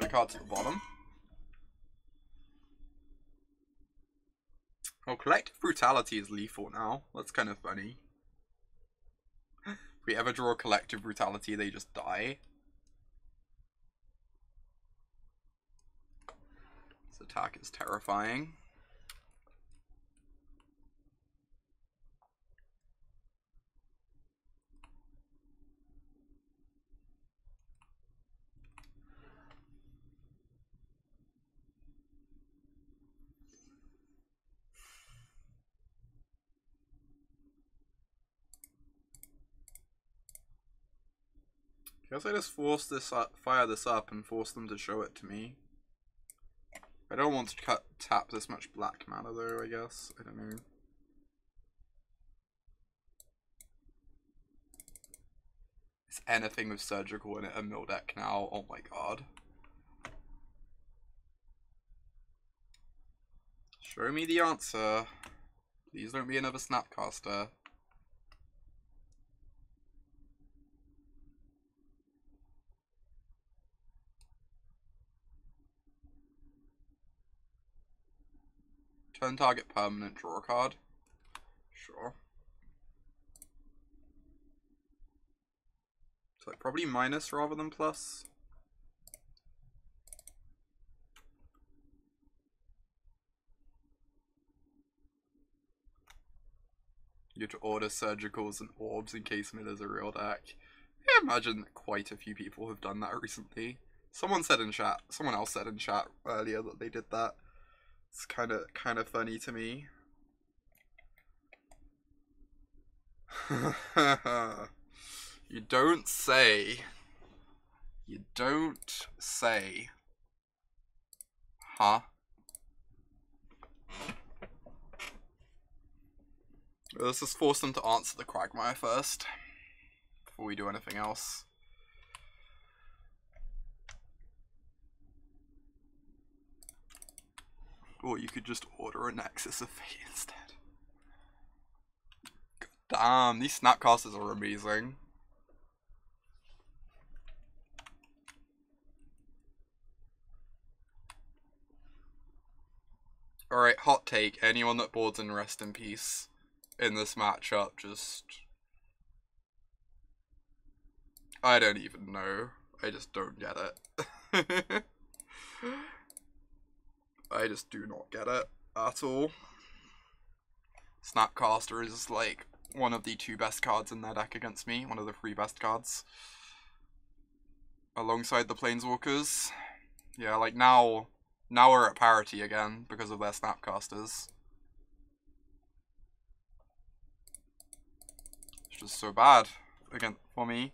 the card to the bottom. Oh, Collective Brutality is lethal now. That's kind of funny. If we ever draw Collective Brutality, they just die. This attack is terrifying. Guess I just force this up, fire this up and force them to show it to me. I don't want to tap this much black mana though, I guess. I don't know. Is anything with surgical in it a mill deck now? Oh my god. Show me the answer. Please don't be another Snapcaster. Turn target permanent, draw a card. Sure. So like probably minus rather than plus. You have to order surgicals and orbs in case Miller's a real deck. I imagine that quite a few people have done that recently. Someone else said in chat earlier that they did that. It's kind of funny to me. You don't say. You don't say. Huh? Let's just force them to answer the Quagmire first before we do anything else. Or you could just order a Nexus of Fate instead. God damn, these Snapcasters are amazing. Alright, hot take. Anyone that boards in Rest in Peace in this matchup just... I don't even know. I just don't get it. I just do not get it at all. Snapcaster is like one of the 2 best cards in their deck against me. One of the 3 best cards. Alongside the Planeswalkers. Yeah, like now we're at parity again because of their Snapcasters. It's just so bad again for me.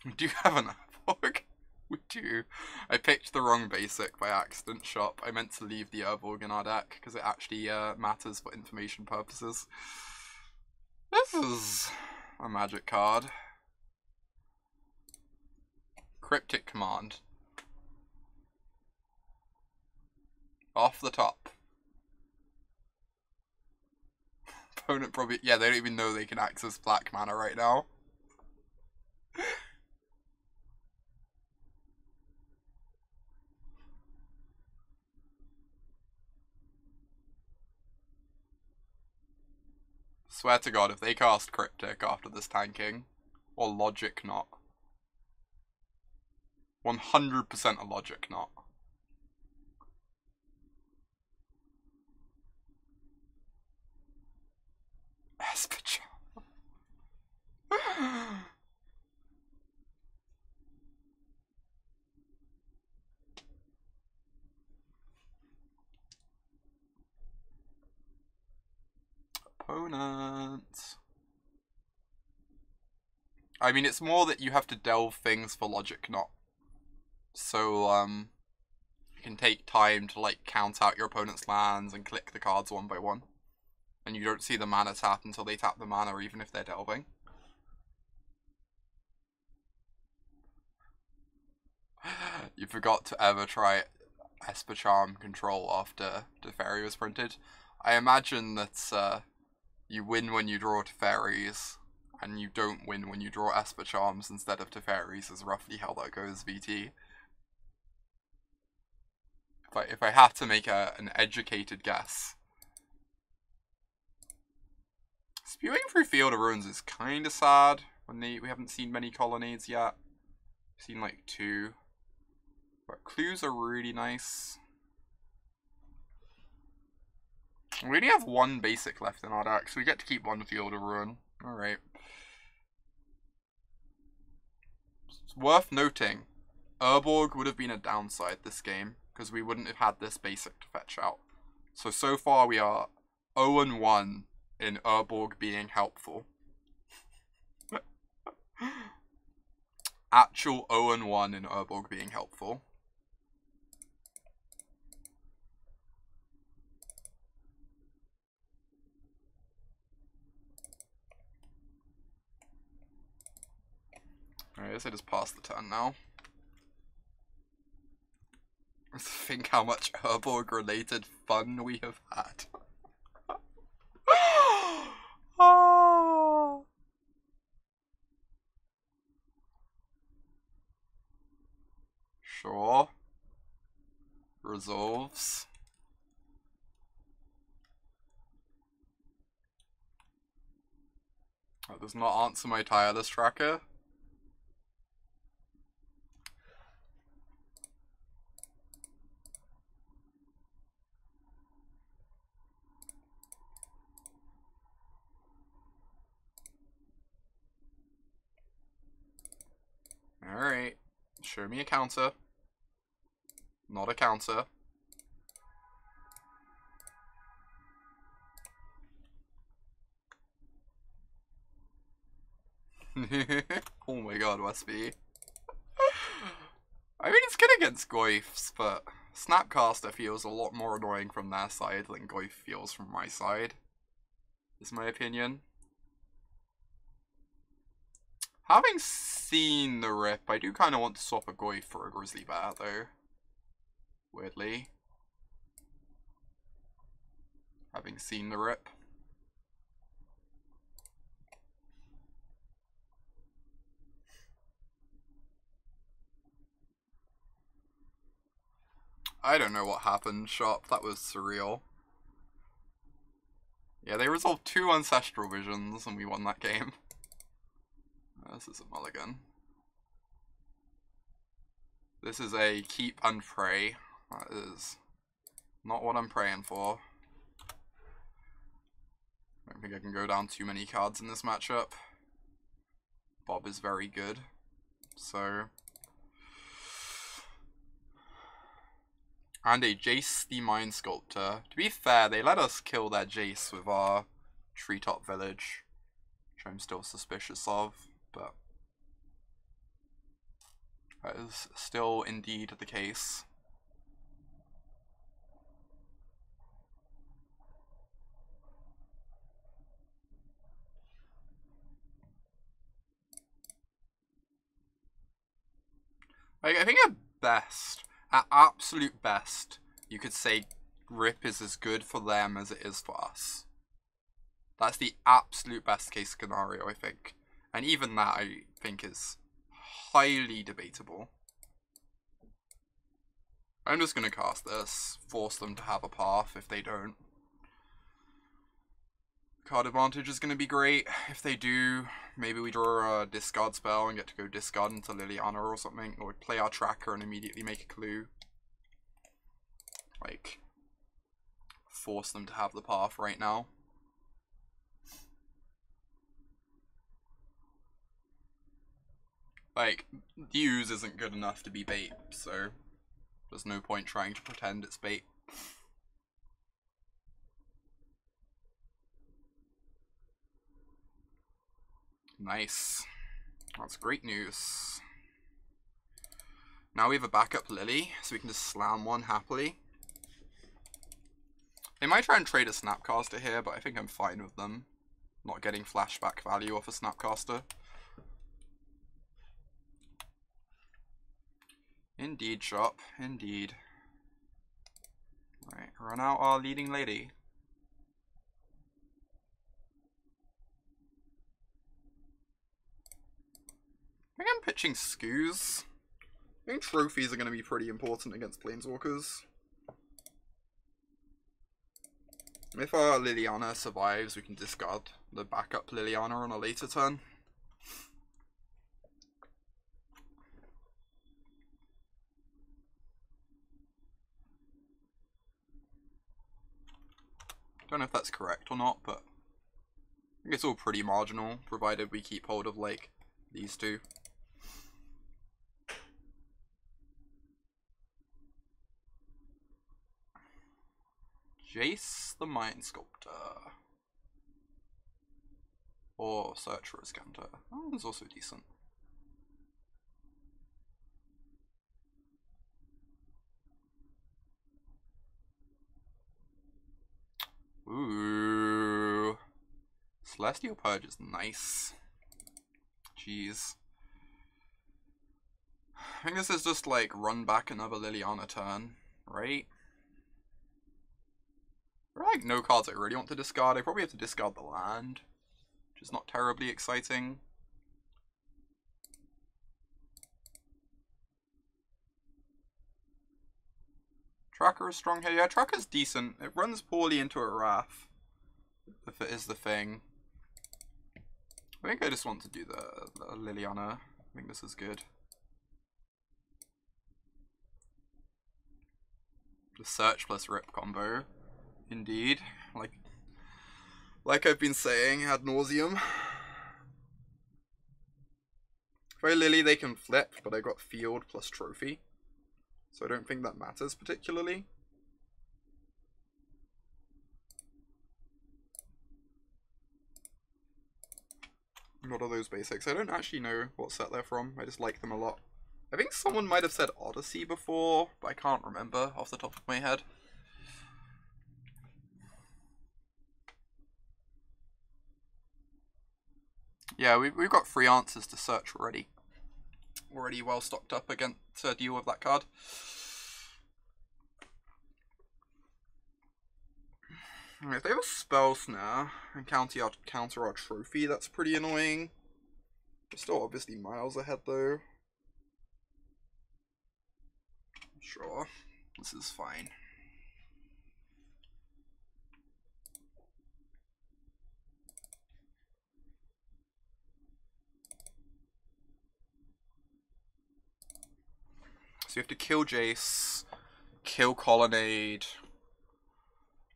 We do have an Urborg. We do. I picked the wrong basic by accident, shop. I meant to leave the Urborg in our deck because it actually matters for information purposes. This is a magic card. Cryptic Command. Off the top. Opponent probably... Yeah, they don't even know they can access black mana right now. Swear to God, if they cast Cryptic after this tanking, or Logic not. 100% a Logic not. Espachar. Opponent. I mean, it's more that you have to delve things for Logic not. So, you can take time to, like, count out your opponent's lands and click the cards one by one. And you don't see the mana tap until they tap the mana, even if they're delving. You forgot to ever try Esper Charm control after Teferi was printed. I imagine that you win when you draw Teferis, and you don't win when you draw Esper Charms instead of Teferis, is roughly how that goes, VT. If I have to make an educated guess. Spewing through Field of Ruins is kind of sad when we haven't seen many colonnades yet. We've seen like 2. But clues are really nice. We only have 1 basic left in our deck, so we get to keep 1 Field of Ruin. Alright. It's worth noting, Urborg would have been a downside this game, because we wouldn't have had this basic to fetch out. So far we are 0-1 in Urborg being helpful. Actual 0-1 in Urborg being helpful. Alright, I guess I just passed the turn now. Think how much Urborg related fun we have had. Oh. Sure. Resolves. That does not answer my Tireless Tracker. Alright. Show me a counter. Not a counter. Oh my god, Westby. I mean, it's good against Goyfs, but Snapcaster feels a lot more annoying from their side than Goyf feels from my side. Is my opinion. Having seen the rip, I do kind of want to swap a Goyf for a Grizzly Bear, though. Weirdly. Having seen the rip. I don't know what happened, Shop. That was surreal. Yeah, they resolved 2 Ancestral Visions and we won that game. This is a mulligan. This is a keep and pray. That is not what I'm praying for. I don't think I can go down too many cards in this matchup. Bob is very good. So... And a Jace the Mind Sculptor. To be fair, they let us kill their Jace with our Treetop Village, which I'm still suspicious of, but that is still indeed the case. Like, I think at absolute best, you could say Rip is as good for them as it is for us. That's the absolute best case scenario, I think. And even that, I think, is highly debatable. I'm just going to cast this, force them to have a path if they don't. Card advantage is going to be great. If they do, maybe we draw a discard spell and get to go discard into Liliana or something. Or we play our tracker and immediately make a clue. Like, force them to have the path right now. Like, the Ooze isn't good enough to be bait, so there's no point trying to pretend it's bait. Nice. That's great news. Now we have a backup Lily, so we can just slam one happily. They might try and trade a Snapcaster here, but I think I'm fine with them not getting flashback value off a Snapcaster. Indeed, Shop. Indeed. Right, run out our leading lady. fetching Skoos. I think trophies are going to be pretty important against Planeswalkers. If our Liliana survives, we can discard the backup Liliana on a later turn. Don't know if that's correct or not, but I think it's all pretty marginal, provided we keep hold of, like, these two. Jace the Mind Sculptor. Or Searcher Scanter. Oh, that's also decent. Ooh. Celestial Purge is nice. Jeez. I think this is just like run back another Liliana turn, right? There are like no cards I really want to discard. I probably have to discard the land, which is not terribly exciting. Tracker is strong here. Yeah, Tracker's decent. It runs poorly into a Wrath, if it is the thing. I think I just want to do the Liliana. I think this is good. The Search plus Rip combo. Indeed. Like I've been saying ad nauseum. For a Lily they can flip, but I got Field plus Trophy. So I don't think that matters particularly. What are those basics? I don't actually know what set they're from. I just like them a lot. I think someone might have said Odyssey before, but I can't remember off the top of my head. Yeah, we've got 3 answers to search already. Already well stocked up against to deal with that card. If they have a Spell Snare and counter our trophy, that's pretty annoying. We're still obviously miles ahead though. Sure, this is fine. So you have to kill Jace, kill Colonnade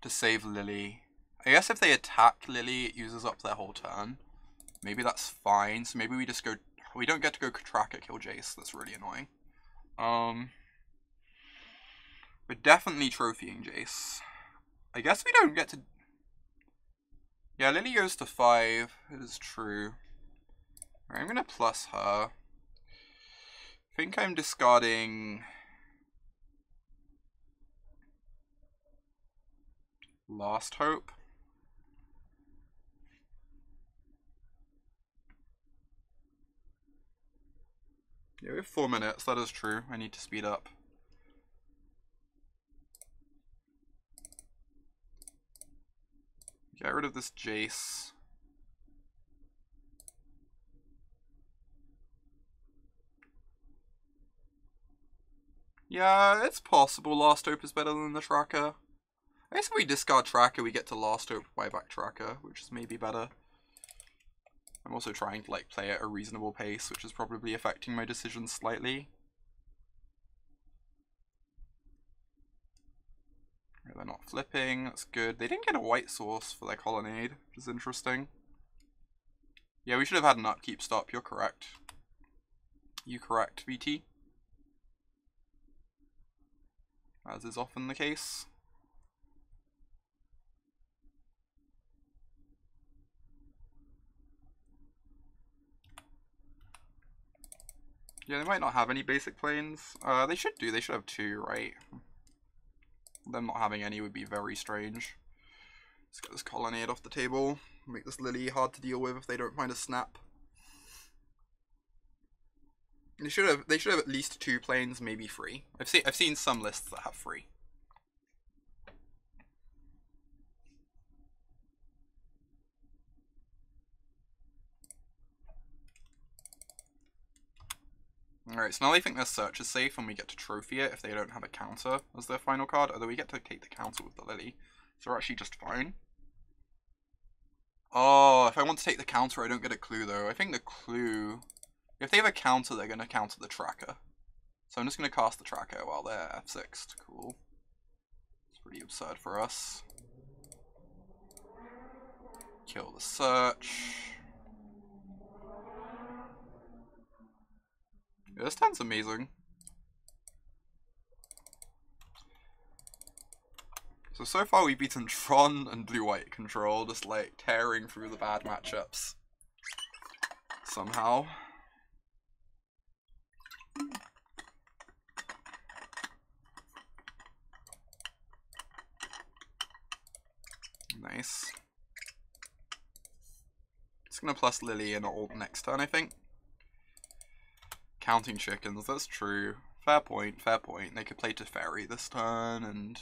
to save Lily. I guess if they attack Lily, it uses up their whole turn. Maybe that's fine. So maybe we just go. We don't get to go Tracker kill Jace. That's really annoying. We're definitely trophying Jace. I guess we don't get to. Yeah, Lily goes to 5. It is true. Right, I'm gonna plus her. I think I'm discarding Last Hope. Yeah, we have 4 minutes, that is true. I need to speed up. Get rid of this Jace. Yeah, it's possible Last Hope is better than the Tracker. I guess if we discard Tracker, we get to Last Hope, buy back Tracker, which is maybe better. I'm also trying to like play at a reasonable pace, which is probably affecting my decisions slightly. They're not flipping, that's good. They didn't get a white source for their Colonnade, which is interesting. Yeah, we should have had an upkeep stop, you're correct. You correct, VT. As is often the case. Yeah, they might not have any basic planes. They should do, they should have 2, right? Them not having any would be very strange. Let's get this Colonnade off the table. Make this Lily hard to deal with if they don't find a snap. They should have at least 2 planes, maybe 3. I've seen some lists that have 3. Alright, so now they think their search is safe and we get to trophy it if they don't have a counter as their final card, although we get to take the counter with the Lily. So we're actually just fine. Oh, if I want to take the counter, I don't get a clue though. I think the clue... If they have a counter, they're going to counter the tracker. So I'm just going to cast the tracker while they're F6'd. Cool. It's pretty absurd for us. Kill the search. Yeah, this turn's amazing. So far we've beaten Tron and Blue-White Control, just like tearing through the bad matchups. Somehow. Nice. Just gonna plus Lily in all next turn, I think. Counting chickens, that's true. Fair point, fair point. They could play Teferi this turn and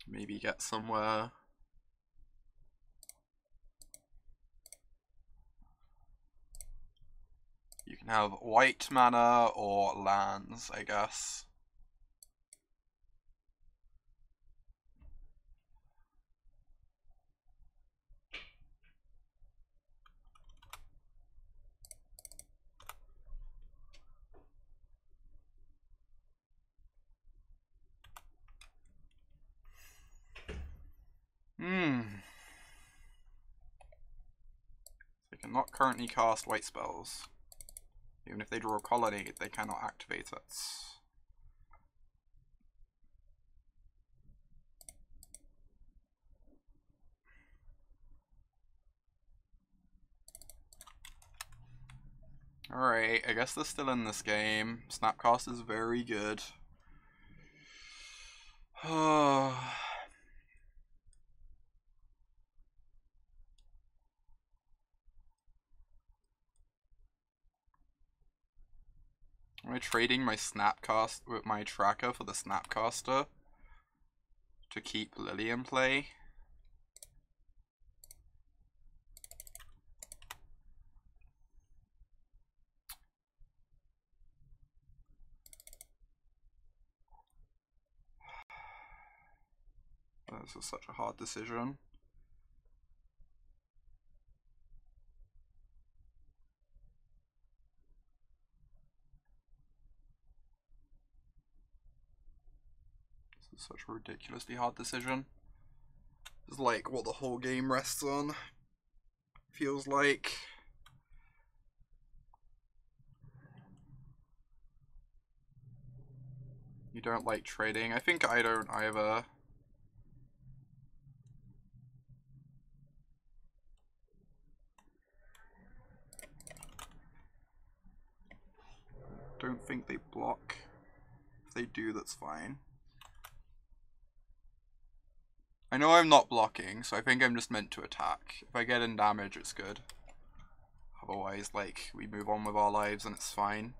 maybe get somewhere. You can have white mana or lands, I guess. They cannot currently cast white spells. Even if they draw a colony, they cannot activate it. Alright, I guess they're still in this game. Snapcast is very good. Am I trading my Snapcast with my tracker for the Snapcaster to keep Lily in play? This is such a hard decision. This is such a ridiculously hard decision. This is like what the whole game rests on. Feels like. You don't like trading? I think I don't either. Don't think they block. If they do, that's fine. I know I'm not blocking, so I think I'm just meant to attack. If I get in damage, it's good. Otherwise, like, we move on with our lives and it's fine.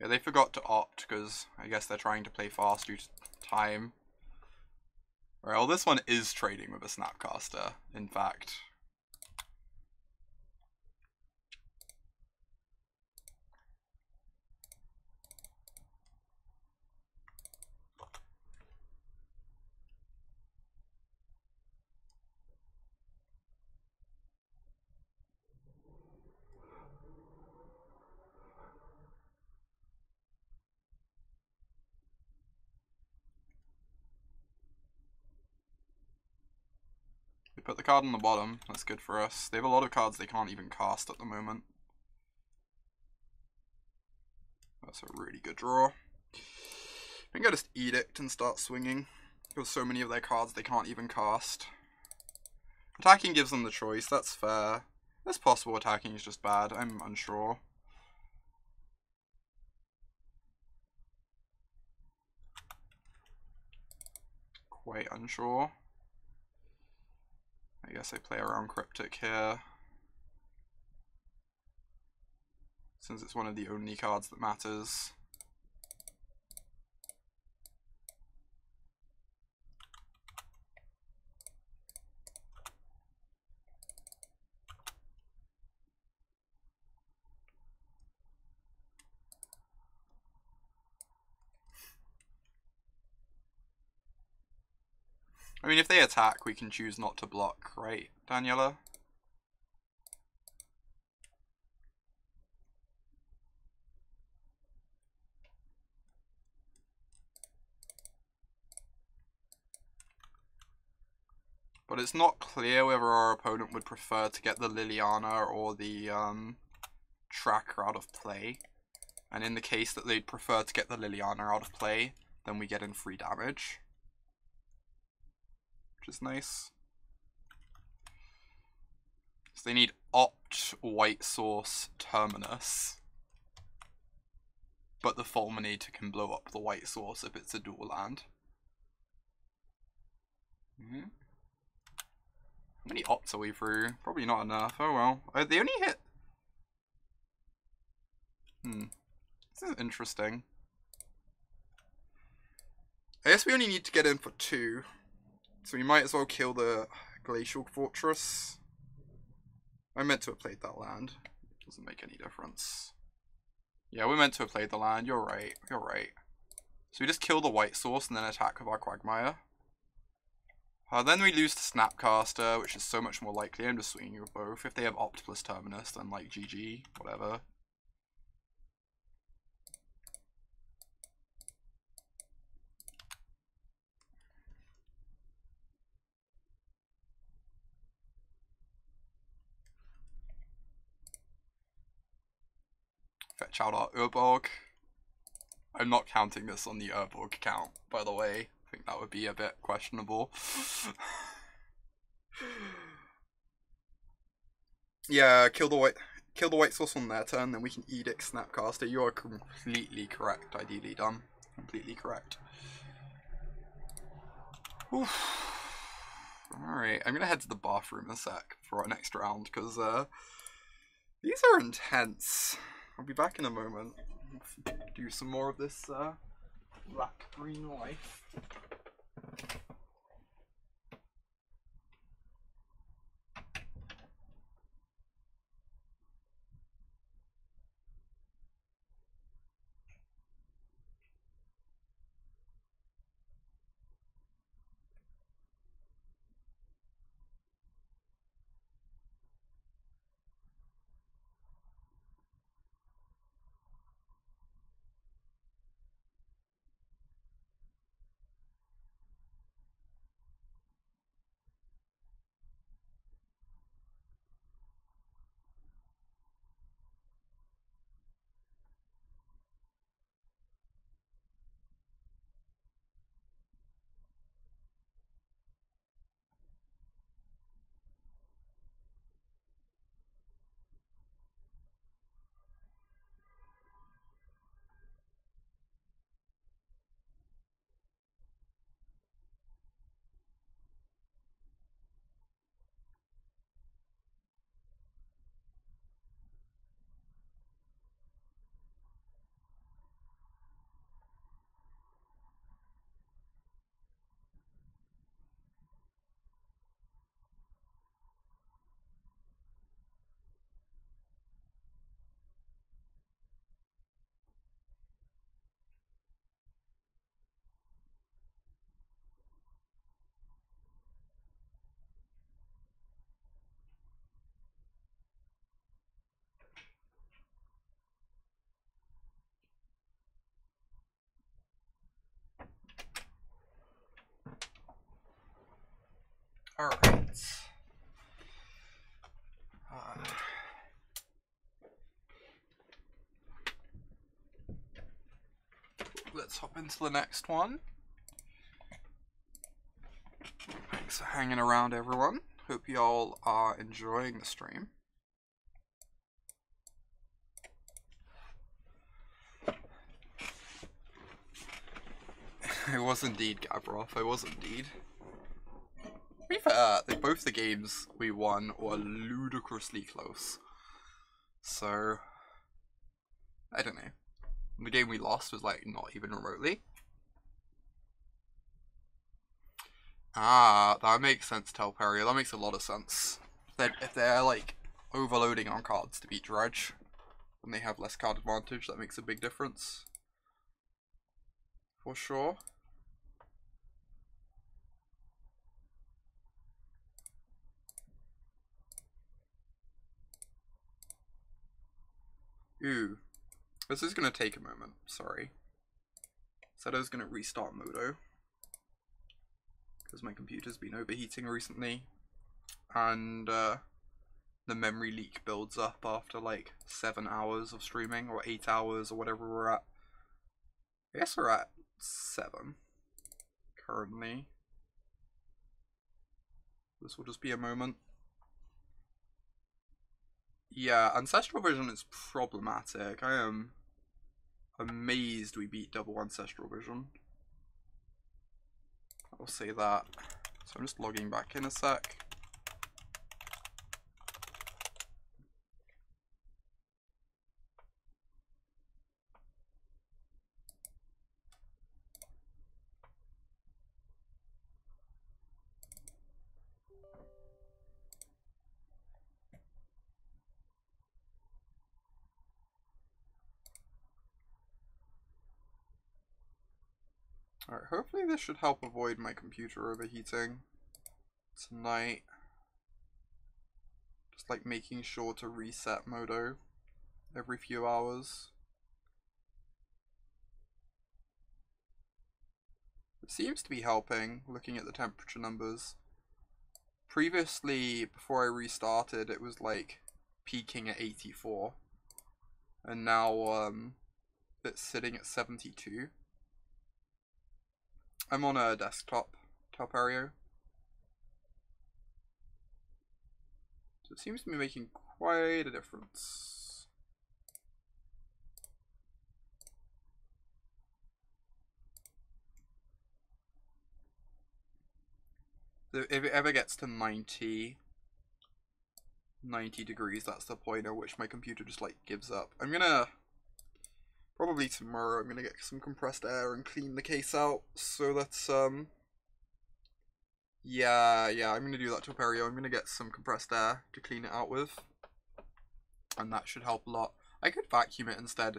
Yeah, they forgot to opt, because I guess they're trying to play fast due to time. Well, this one is trading with a Snapcaster, in fact. They put the card on the bottom, that's good for us. They have a lot of cards they can't even cast at the moment. That's a really good draw. I think I just Edict and start swinging. Because so many of their cards they can't even cast. Attacking gives them the choice, that's fair. It's possible attacking is just bad, I'm unsure. Quite unsure. I guess I play around Cryptic here. Since it's one of the only cards that matters. I mean, if they attack, we can choose not to block, right, Daniela? But it's not clear whether our opponent would prefer to get the Liliana or the Tracker out of play. And in the case that they'd prefer to get the Liliana out of play, then we get in free damage. Which is nice. So they need opt white source Terminus. But the Fulminator can blow up the white source if it's a dual land. How many opts are we through? Probably not enough. Oh well. They only hit... This is interesting. I guess we only need to get in for 2. So we might as well kill the Glacial Fortress. I meant to have played that land. It doesn't make any difference. Yeah, we meant to have played the land. You're right. You're right. So we just kill the white source and then attack with our Quagmire. Then we lose to Snapcaster, which is so much more likely. I'm just swinging with both. If they have Opt plus Terminus, then like GG, whatever. Fetch out our Urborg. I'm not counting this on the Urborg count, by the way. I think that would be a bit questionable. Yeah, kill the white source on their turn, then we can Edict Snapcaster. You are completely correct, ideally done. Completely correct. Alright, I'm gonna head to the bathroom in a sec for our next round, because these are intense. I'll be back in a moment. Do some more of this black-green life. Alright. Let's hop into the next one. Thanks for hanging around, everyone. Hope y'all are enjoying the stream. I was indeed, Gabroff. I was indeed. To be fair, both the games we won were ludicrously close. So, I don't know. The game we lost was like not even remotely. Ah, that makes sense, Telperia. That makes a lot of sense. If they're like overloading on cards to beat Dredge, and they have less card advantage, that makes a big difference. For sure. Ooh. This is going to take a moment, sorry. Said I was going to restart Modo. Because my computer's been overheating recently. And the memory leak builds up after like 7 hours of streaming, or 8 hours, or whatever we're at. I guess we're at 7 currently. This will just be a moment. Yeah, Ancestral Vision is problematic. I am amazed we beat double Ancestral Vision. I'll say that. So I'm just logging back in a sec. Alright, hopefully this should help avoid my computer overheating tonight. Just like making sure to reset Modo every few hours. It seems to be helping, looking at the temperature numbers. Previously, before I restarted, it was like peaking at 84. And now it's sitting at 72. I'm on a desktop top area. So it seems to be making quite a difference. So if it ever gets to 90 degrees, that's the point at which my computer just like gives up. I'm gonna, probably tomorrow, I'm gonna get some compressed air and clean the case out. So that's, yeah, I'm gonna do that to Perio. I'm gonna get some compressed air to clean it out with. And that should help a lot. I could vacuum it instead.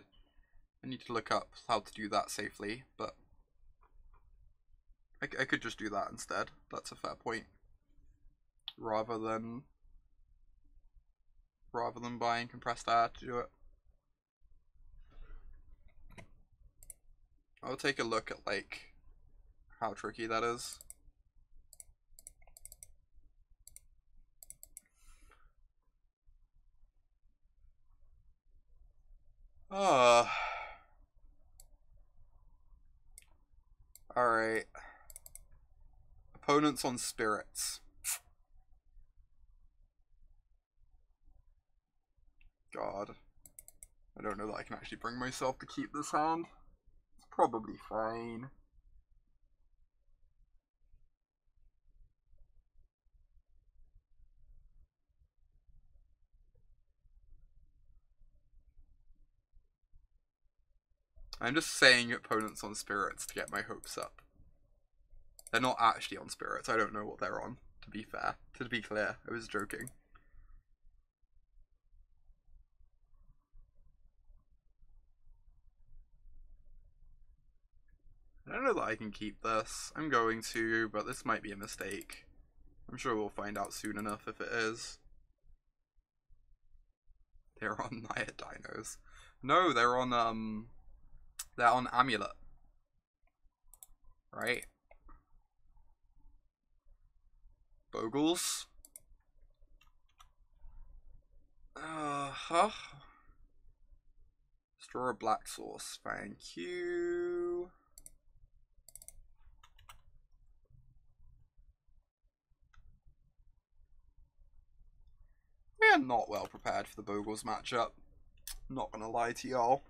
I need to look up how to do that safely, but I could just do that instead. That's a fair point. Rather than buying compressed air to do it. I'll take a look at like how tricky that is. Alright. Opponents on spirits. God. I don't know that I can actually bring myself to keep this hand. It's probably fine. I'm just saying opponents on spirits to get my hopes up. They're not actually on spirits. I don't know what they're on, to be fair. To be clear, I was joking. I don't know that I can keep this. I'm going to, but this might be a mistake. I'm sure we'll find out soon enough if it is. They're on Naya Dinos. No, they're on Amulet. Right? Bogles. Store a black sauce. Thank you. We are not well prepared for the Bogles matchup. Not gonna lie to y'all.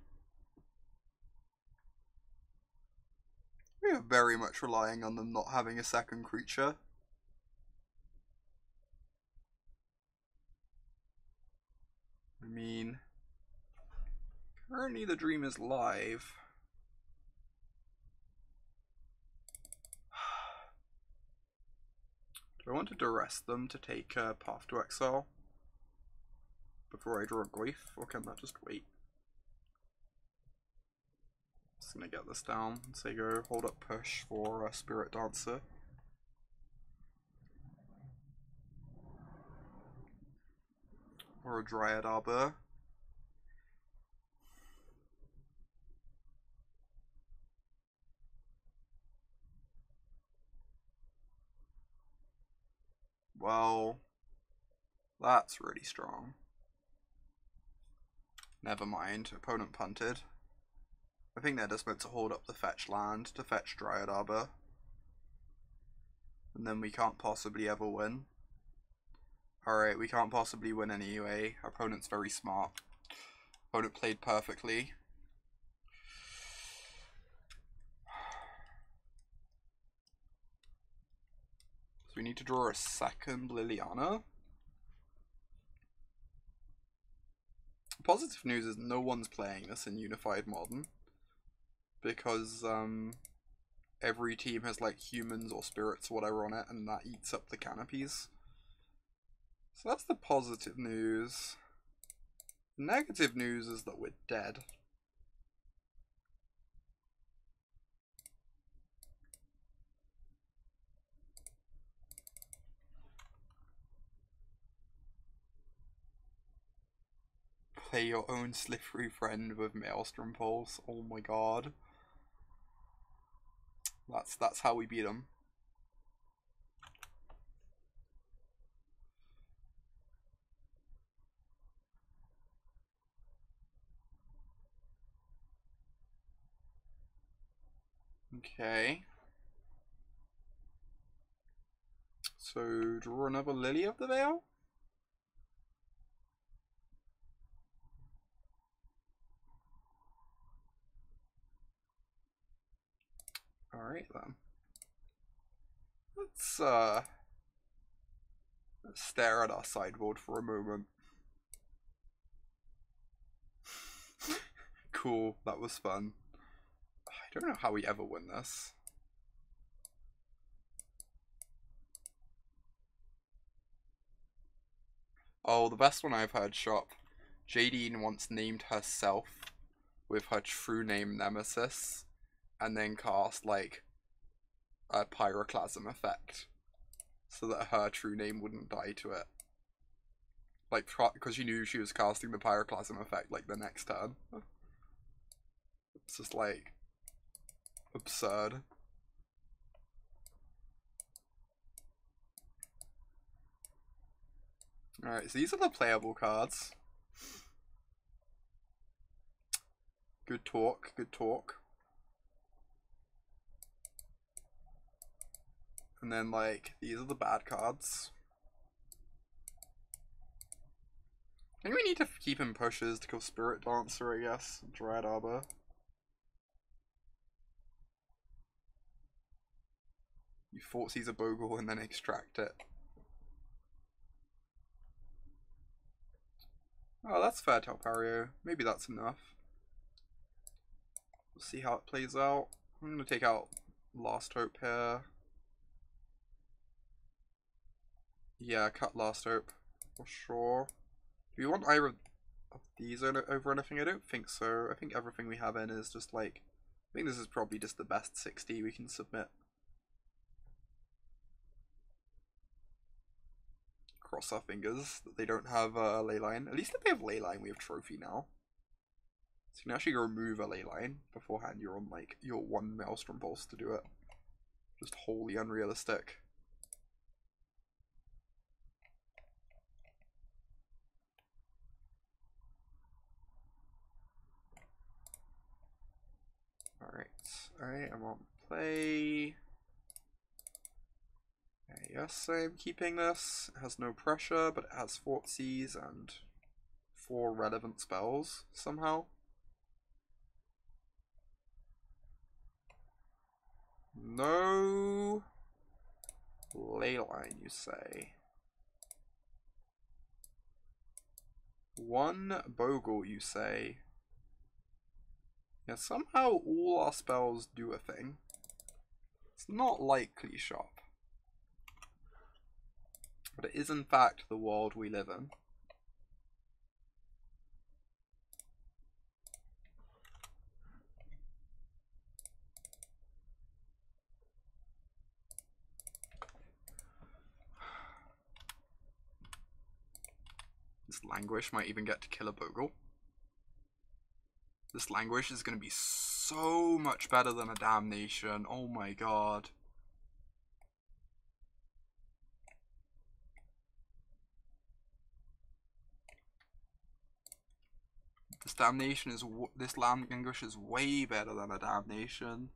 We are very much relying on them not having a second creature. I mean, currently the dream is live. Do I want to duress them to take Path to Exile before I draw a Goyf, or can that just wait? Just gonna get this down. So go hold up push for Spirit Dancer. Or a Dryad Arbor. Well, that's really strong. Never mind, opponent punted. I think they're just meant to hold up the fetch land to fetch Dryad Arbor. And then we can't possibly ever win. Alright, we can't possibly win anyway. Our opponent's very smart. Opponent played perfectly. So we need to draw a second Liliana. Positive news is no one's playing this in Unified Modern. Because every team has like humans or spirits or whatever on it, and that eats up the canopies. So that's the positive news. The negative news is that we're dead. Play your own slippery friend with Maelstrom Pulse. Oh my god. That's how we beat them. Okay. So draw another Lily of the Veil. Alright then. Let's stare at our sideboard for a moment. Cool, that was fun. I don't know how we ever win this. Oh, the best one I've heard, Shop. Jadine once named herself with her true name Nemesis, and then cast like a pyroclasm effect so that her true name wouldn't die to it. Like, because she knew she was casting the pyroclasm effect like the next turn. It's just like absurd. Alright, so these are the playable cards. Good talk, good talk. And then, like, these are the bad cards. I think we need to keep in pushes to kill Spirit Dancer, I guess. Dryad Arbor. You Thoughtseize a Bogle and then extract it. Oh, that's fair, Talpario. Maybe that's enough. We'll see how it plays out. I'm going to take out Last Hope here. Yeah, cut Last Hope for sure. Do we want either of these over anything? I don't think so. I think everything we have in is just like... I think this is probably just the best 60 we can submit. Cross our fingers that they don't have Leyline. At least if they have Leyline, we have Trophy now. So you can actually remove a Leyline. Beforehand, you're on like your one Maelstrom Pulse to do it. Just wholly unrealistic. Alright, I'm on play. Yes, I'm keeping this. It has no pressure, but it has Thoughtseize and 4 relevant spells somehow. No Leyline, you say? 1 Bogle, you say? Yeah, somehow all our spells do a thing. It's not likely, Shop. But it is in fact the world we live in. This Languish might even get to kill a Bogle. This Languish is going to be so much better than a Damnation. Oh my god. This Languish is way better than a Damnation.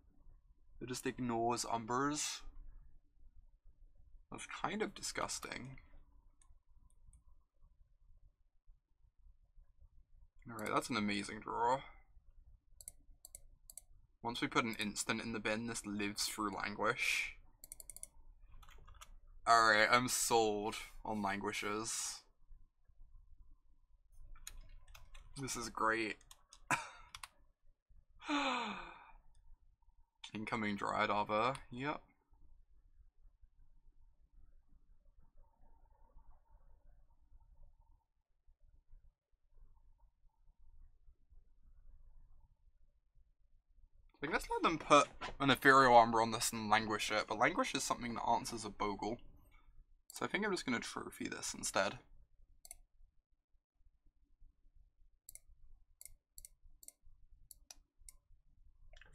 It just ignores Umbers. That's kind of disgusting. Alright, that's an amazing draw. Once we put an instant in the bin, this lives through Languish. Alright, I'm sold on Languishes. This is great. Incoming Dryad Arbor, yep. I think let's let them put an Ethereal Armor on this and Languish it, but Languish is something that answers a Bogle. So I think I'm just going to trophy this instead.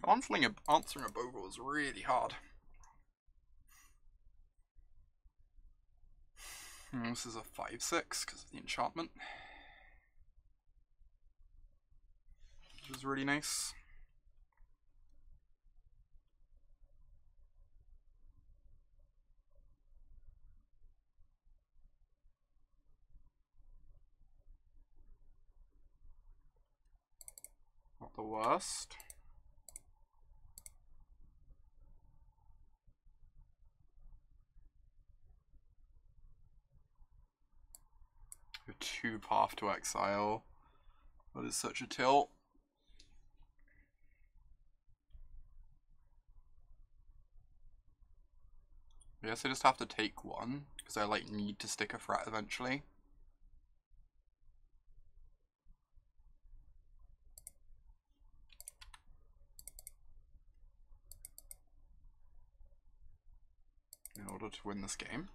Answering a Bogle is really hard. And this is a 5/6 because of the enchantment. Which is really nice. Not the worst. A 2 Path to Exile. That is such a tilt. I guess I just have to take one, because I like need to stick a threat eventually. In order to win this game.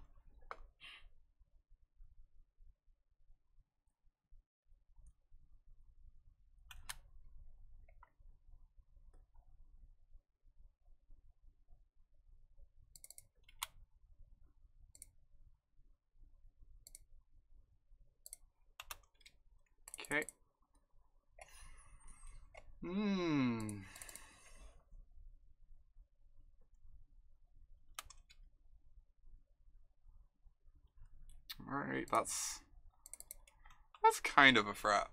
Okay. Alright, that's kind of a threat.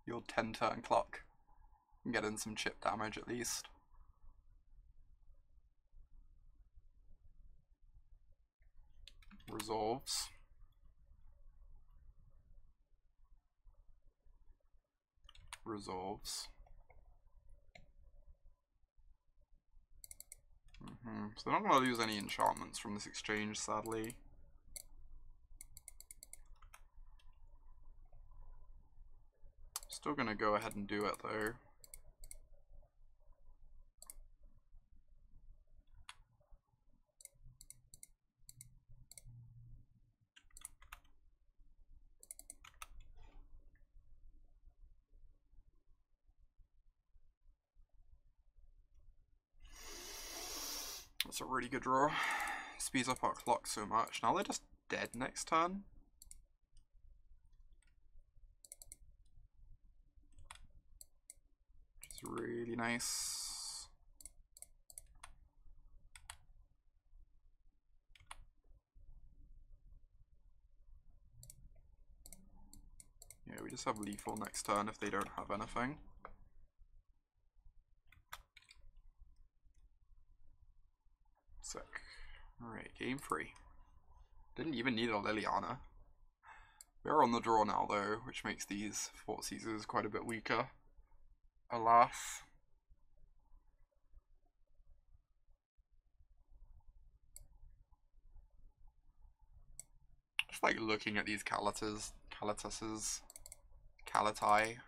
Your 10 turn clock. And get in some chip damage at least. Resolves. Resolves. So they're not going to lose any enchantments from this exchange, sadly. Still going to go ahead and do it, though. That's a really good draw. Speeds up our clock so much. Now they're just dead next turn. Which is really nice. Yeah, we just have lethal next turn if they don't have anything. Sick. Alright, game 3. Didn't even need a Liliana. We're on the draw now though, which makes these Thoughtseizes quite a bit weaker. Alas. Just like looking at these Kalitases, Kalitai,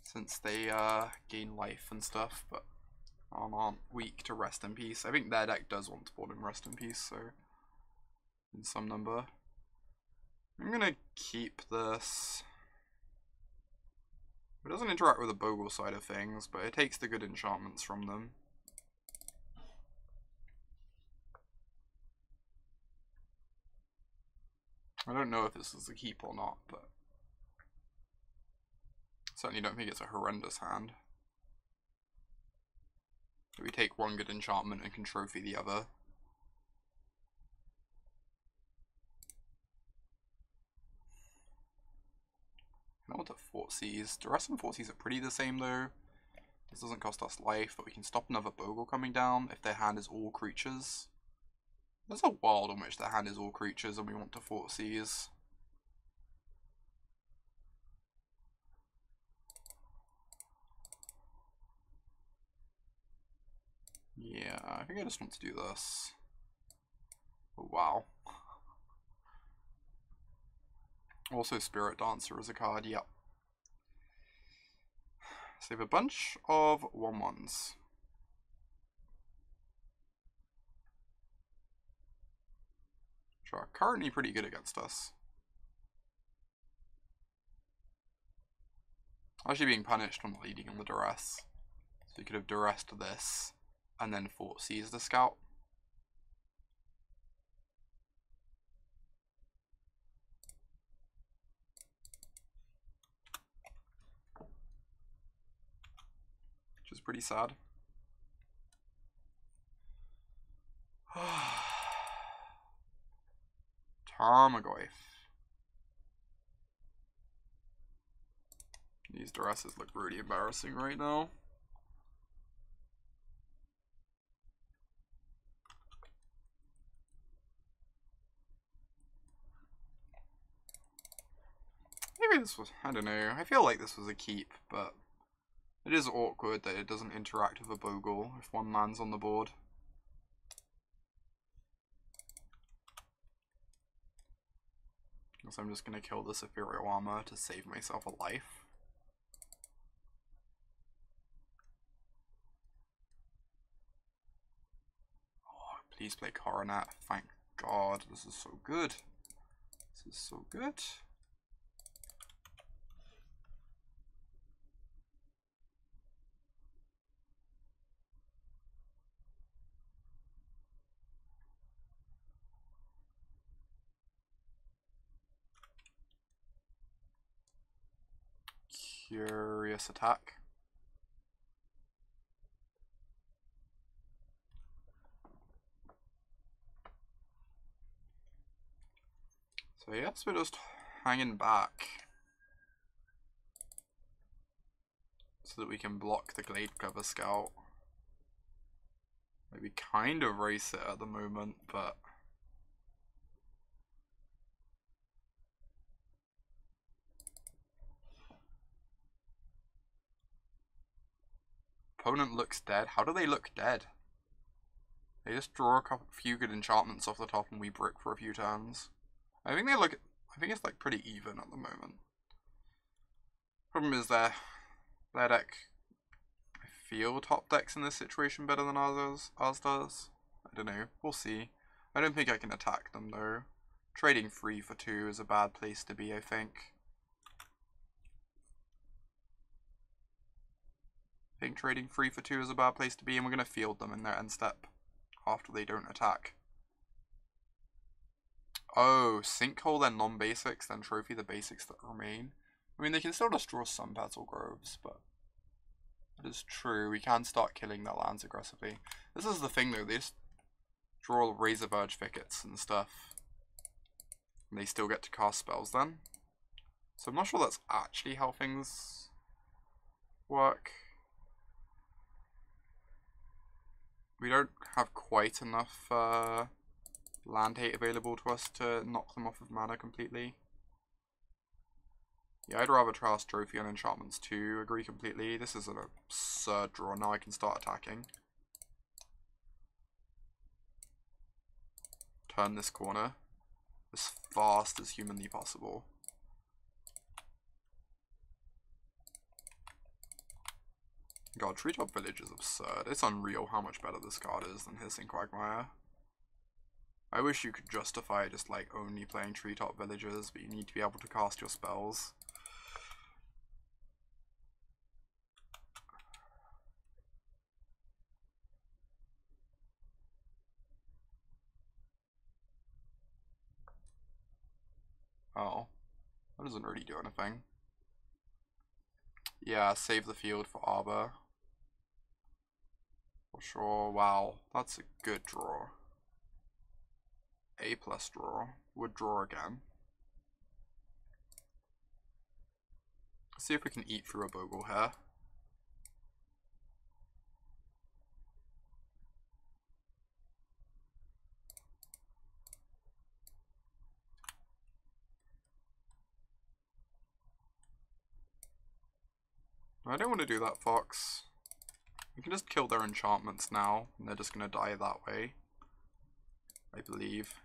since they gain life and stuff, but aren't weak to Rest in Peace. I think their deck does want to board him Rest in Peace, so in some number. I'm gonna keep this. It doesn't interact with the Bogle side of things, but it takes the good enchantments from them. I don't know if this is a keep or not, but Certainly don't think it's a horrendous hand. We take one good enchantment and can trophy the other. I want to Thoughtseize. Duress and Thoughtseize are pretty the same though. This doesn't cost us life, but we can stop another Bogle coming down if their hand is all creatures. There's a world in which their hand is all creatures and we want to Thoughtseize. Yeah, I think I just want to do this. Oh, wow. Also Spirit Dancer is a card, yep. Save a bunch of 1/1s. Which are currently pretty good against us. Actually being punished on leading on the Duress. So we could have Duressed this and then Thoughtseize the Scout. Which is pretty sad. Tarmogoyf. These Duresses look really embarrassing right now. Maybe this was, I don't know, I feel like this was a keep, but it is awkward that it doesn't interact with a Bogle if one lands on the board. So I'm just going to kill this Ethereal Armor to save myself a life. Oh, please play Coronet. Thank God. This is so good. This is so good. Curious Attack. So yes, we're just hanging back so that we can block the Glade Cover Scout. Maybe kind of race it at the moment, but opponent looks dead. How do they look dead? They just draw a few good enchantments off the top and we brick for a few turns. I think it's like pretty even at the moment. Problem is their deck, I feel top decks in this situation better than ours does. I don't know, we'll see. I don't think I can attack them though. Trading 3 for 2 is a bad place to be, I think. I think trading 3 for 2 is a bad place to be, and we're going to field them in their end step after they don't attack. Oh, Sinkhole then non-basics, then trophy the basics that remain. I mean, they can still just draw some Petal Groves, but it is true, we can start killing their lands aggressively. This is the thing though, they just draw Razor Verge Thickets and stuff. And they still get to cast spells then. So I'm not sure that's actually how things work. We don't have quite enough land hate available to us to knock them off of mana completely. Yeah, I'd rather trust Trophy on enchantments too. Agree completely. This is an absurd draw. Now I can start attacking. Turn this corner as fast as humanly possible. God, Treetop Village is absurd. It's unreal how much better this card is than Hissing Quagmire. I wish you could justify just like only playing Treetop Villages, but you need to be able to cast your spells. Oh, that doesn't really do anything. Yeah, save the field for Arbor. For sure. Wow, that's a good draw. A+ draw. Would draw again. Let's see if we can eat through a Bogle here. I don't want to do that, Fox. We can just kill their enchantments now, and they're just going to die that way. I believe.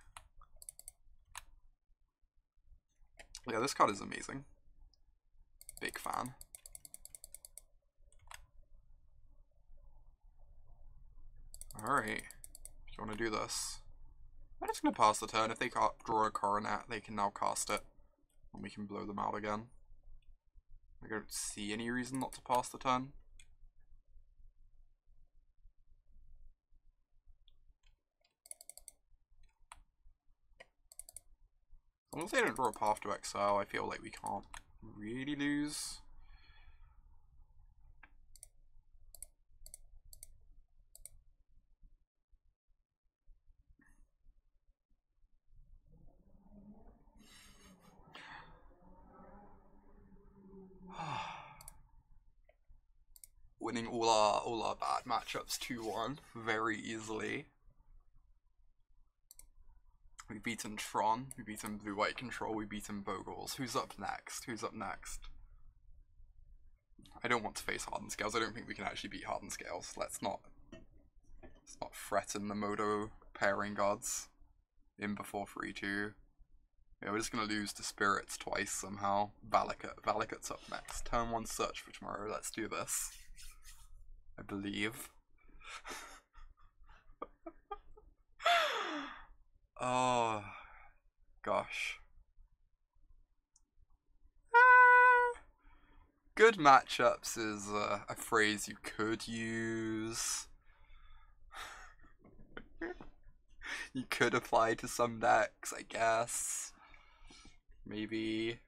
Yeah, this card is amazing. Big fan. Alright. If you want to do this. I'm just going to pass the turn. If they draw a Coronet, they can now cast it. And we can blow them out again. I don't see any reason not to pass the turn. As long as they don't draw a Path to Exile, I feel like we can't really lose. Winning all our bad matchups 2-1 very easily. We've beaten Tron, we've beaten Blue-White Control, we've beaten Bogles. Who's up next? Who's up next? I don't want to face Hardened Scales. I don't think we can actually beat Hardened Scales. Let's not threaten the Modo pairing gods in before 3-2. Yeah, we're just going to lose to Spirits twice somehow. Valakut's up next. Turn 1 Search for Tomorrow. Let's do this. I believe. Oh, gosh. Good matchups is a phrase you could use. You could apply to some decks, I guess. Maybe.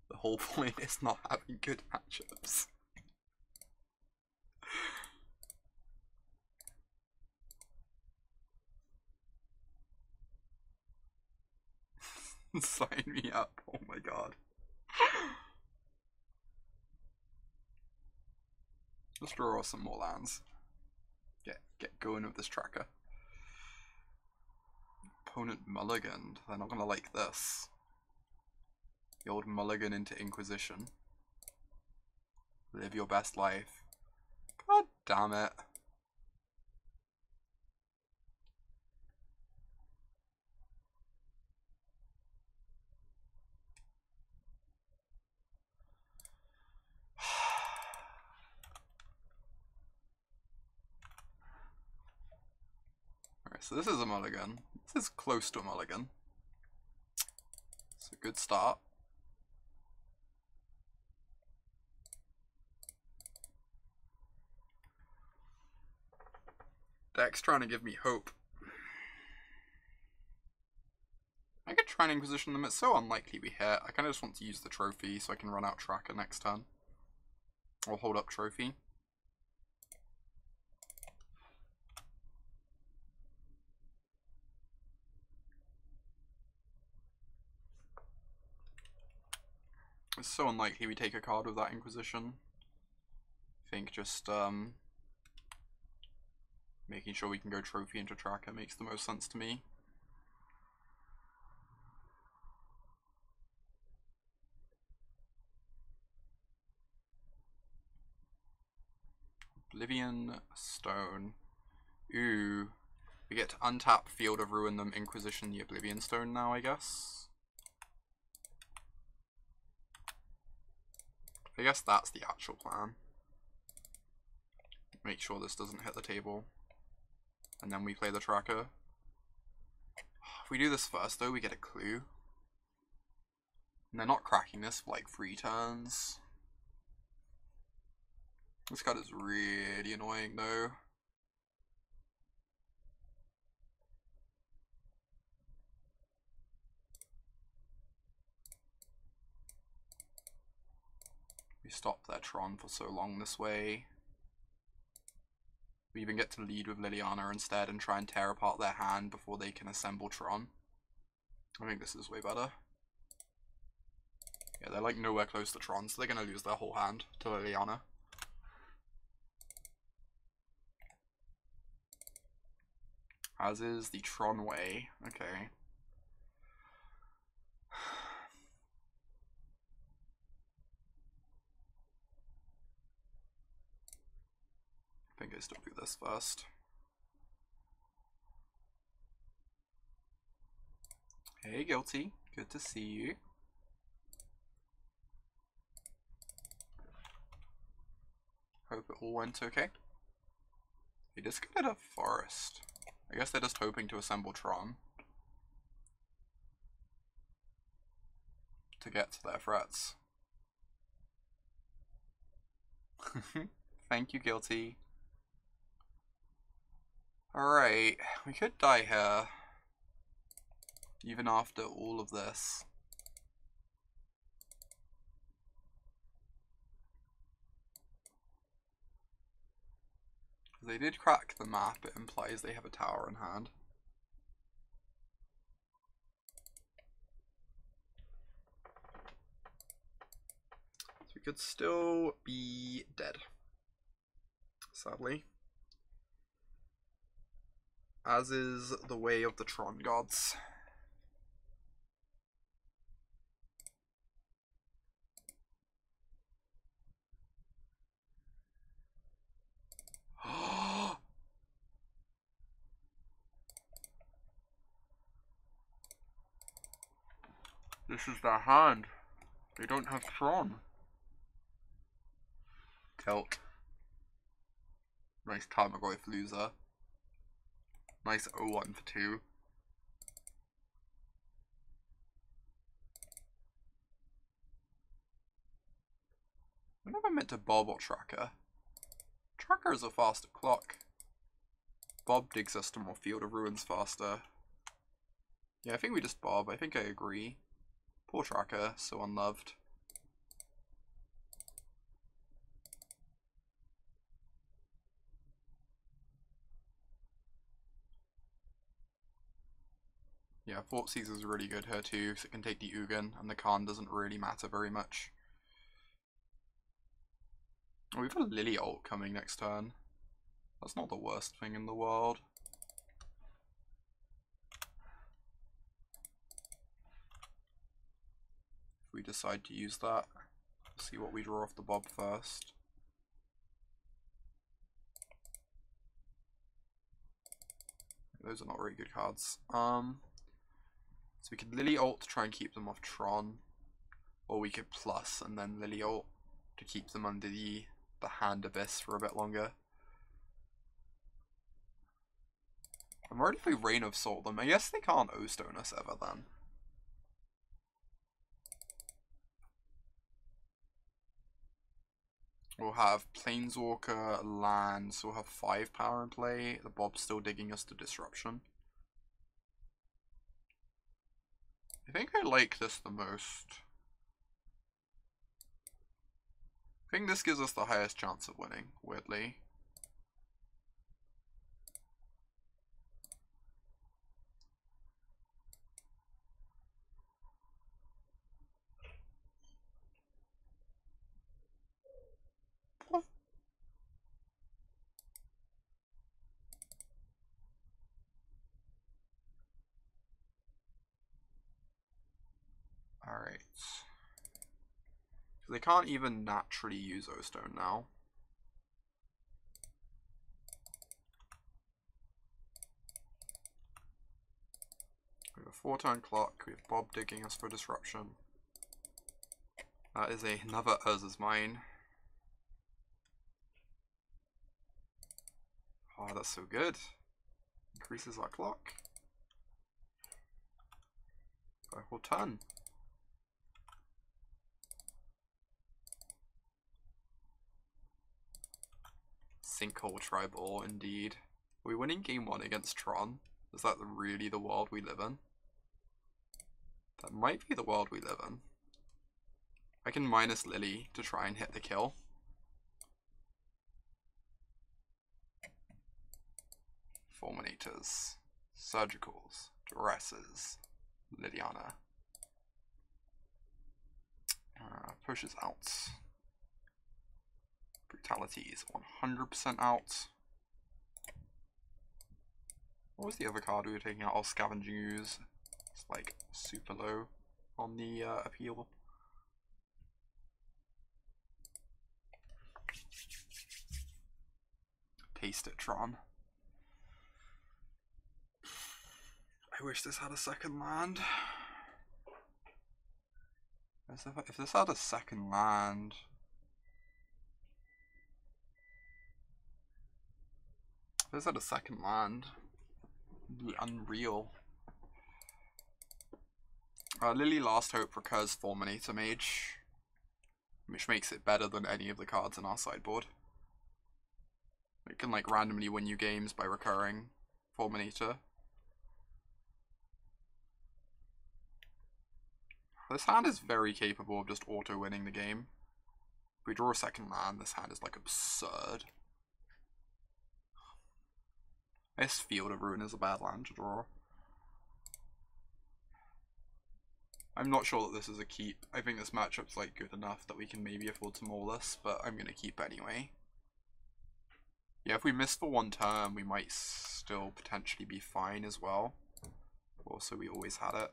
The whole point is not having good matchups. Sign me up, oh my god. Let's draw some more lands. Get going with this tracker. Opponent mulliganed. They're not gonna like this. The old mulligan into Inquisition. Live your best life. God damn it. Alright, so this is a mulligan. This is close to a mulligan. It's a good start. Deck's trying to give me hope. I could try and Inquisition them. It's so unlikely we hit. I kind of just want to use the trophy so I can run out Tracker next turn. Or hold up trophy. It's so unlikely we take a card with that Inquisition. I think just making sure we can go trophy into Tracker makes the most sense to me. Oblivion Stone. Ooh. We get to untap Field of Ruin them, Inquisition the Oblivion Stone now, I guess. I guess that's the actual plan. Make sure this doesn't hit the table. And then we play the Tracker. If we do this first though, we get a clue. And they're not cracking this for like 3 turns. This card is really annoying though. We stop their Tron for so long this way. We even get to lead with Liliana instead and try and tear apart their hand before they can assemble Tron. I think this is way better. Yeah, they're like nowhere close to Tron, so they're gonna lose their whole hand to Liliana. As is the Tron way. Okay. I think I still do this first. Hey, Guilty. Good to see you. Hope it all went okay. They discarded a forest. I guess they're just hoping to assemble Tron to get to their threats. Thank you, Guilty. Alright, we could die here, even after all of this. They did crack the map, it implies they have a tower in hand. So we could still be dead, sadly. As is the way of the Tron gods. This is their hand. They don't have Tron. Tilt. Nice Tarmogoyf loser. Nice 0-1 for 2. I never meant to bob or tracker. Tracker is a faster clock. Bob digs us to more Field of Ruins faster. Yeah, I think we just bob. I think I agree. Poor Tracker, so unloved. Yeah, Thoughtseize is really good here too, because it can take the Ugin, and the Khan doesn't really matter very much. Oh, we've got a Lily ult coming next turn. That's not the worst thing in the world. If we decide to use that, see what we draw off the Bob first. Those are not very good cards. So we could Lily ult to try and keep them off Tron, or we could plus and then Lily ult to keep them under the Hand Abyss for a bit longer. I'm worried if we Rain of Salt them. I guess they can't O-Stone us ever then. We'll have Planeswalker, land, so we'll have 5 power in play. The Bob's still digging us to Disruption. I think I like this the most. I think this gives us the highest chance of winning, weirdly. Alright. So they can't even naturally use O-Stone now. We have a 4-turn clock, we have Bob digging us for disruption. That is another Urza's Mine. Oh, that's so good. Increases our clock. By a whole turn. Sinkhole Tribal, indeed. Are we winning game 1 against Tron? Is that really the world we live in? That might be the world we live in. I can minus Lily to try and hit the kill. Fulminators, Surgicals, Duresses, Liliana. Pushes out. Brutality is 100% out. What was the other card we were taking out? Oh, Scavenging Ooze. It's like super low on the appeal. Taste it, Tron. I wish this had a second land. If this had a second land... If this had a second land, it'd be unreal. Lily Last Hope recurs Fulminator Mage, which makes it better than any of the cards in our sideboard. It can like randomly win you games by recurring Fulminator. This hand is very capable of just auto-winning the game. If we draw a second land, this hand is like absurd. This Field of Ruin is a bad land to draw. I'm not sure that this is a keep. I think this matchup's like good enough that we can maybe afford to maul this, but I'm gonna keep anyway. Yeah, if we miss for one turn, we might still potentially be fine as well. Also, we always had it,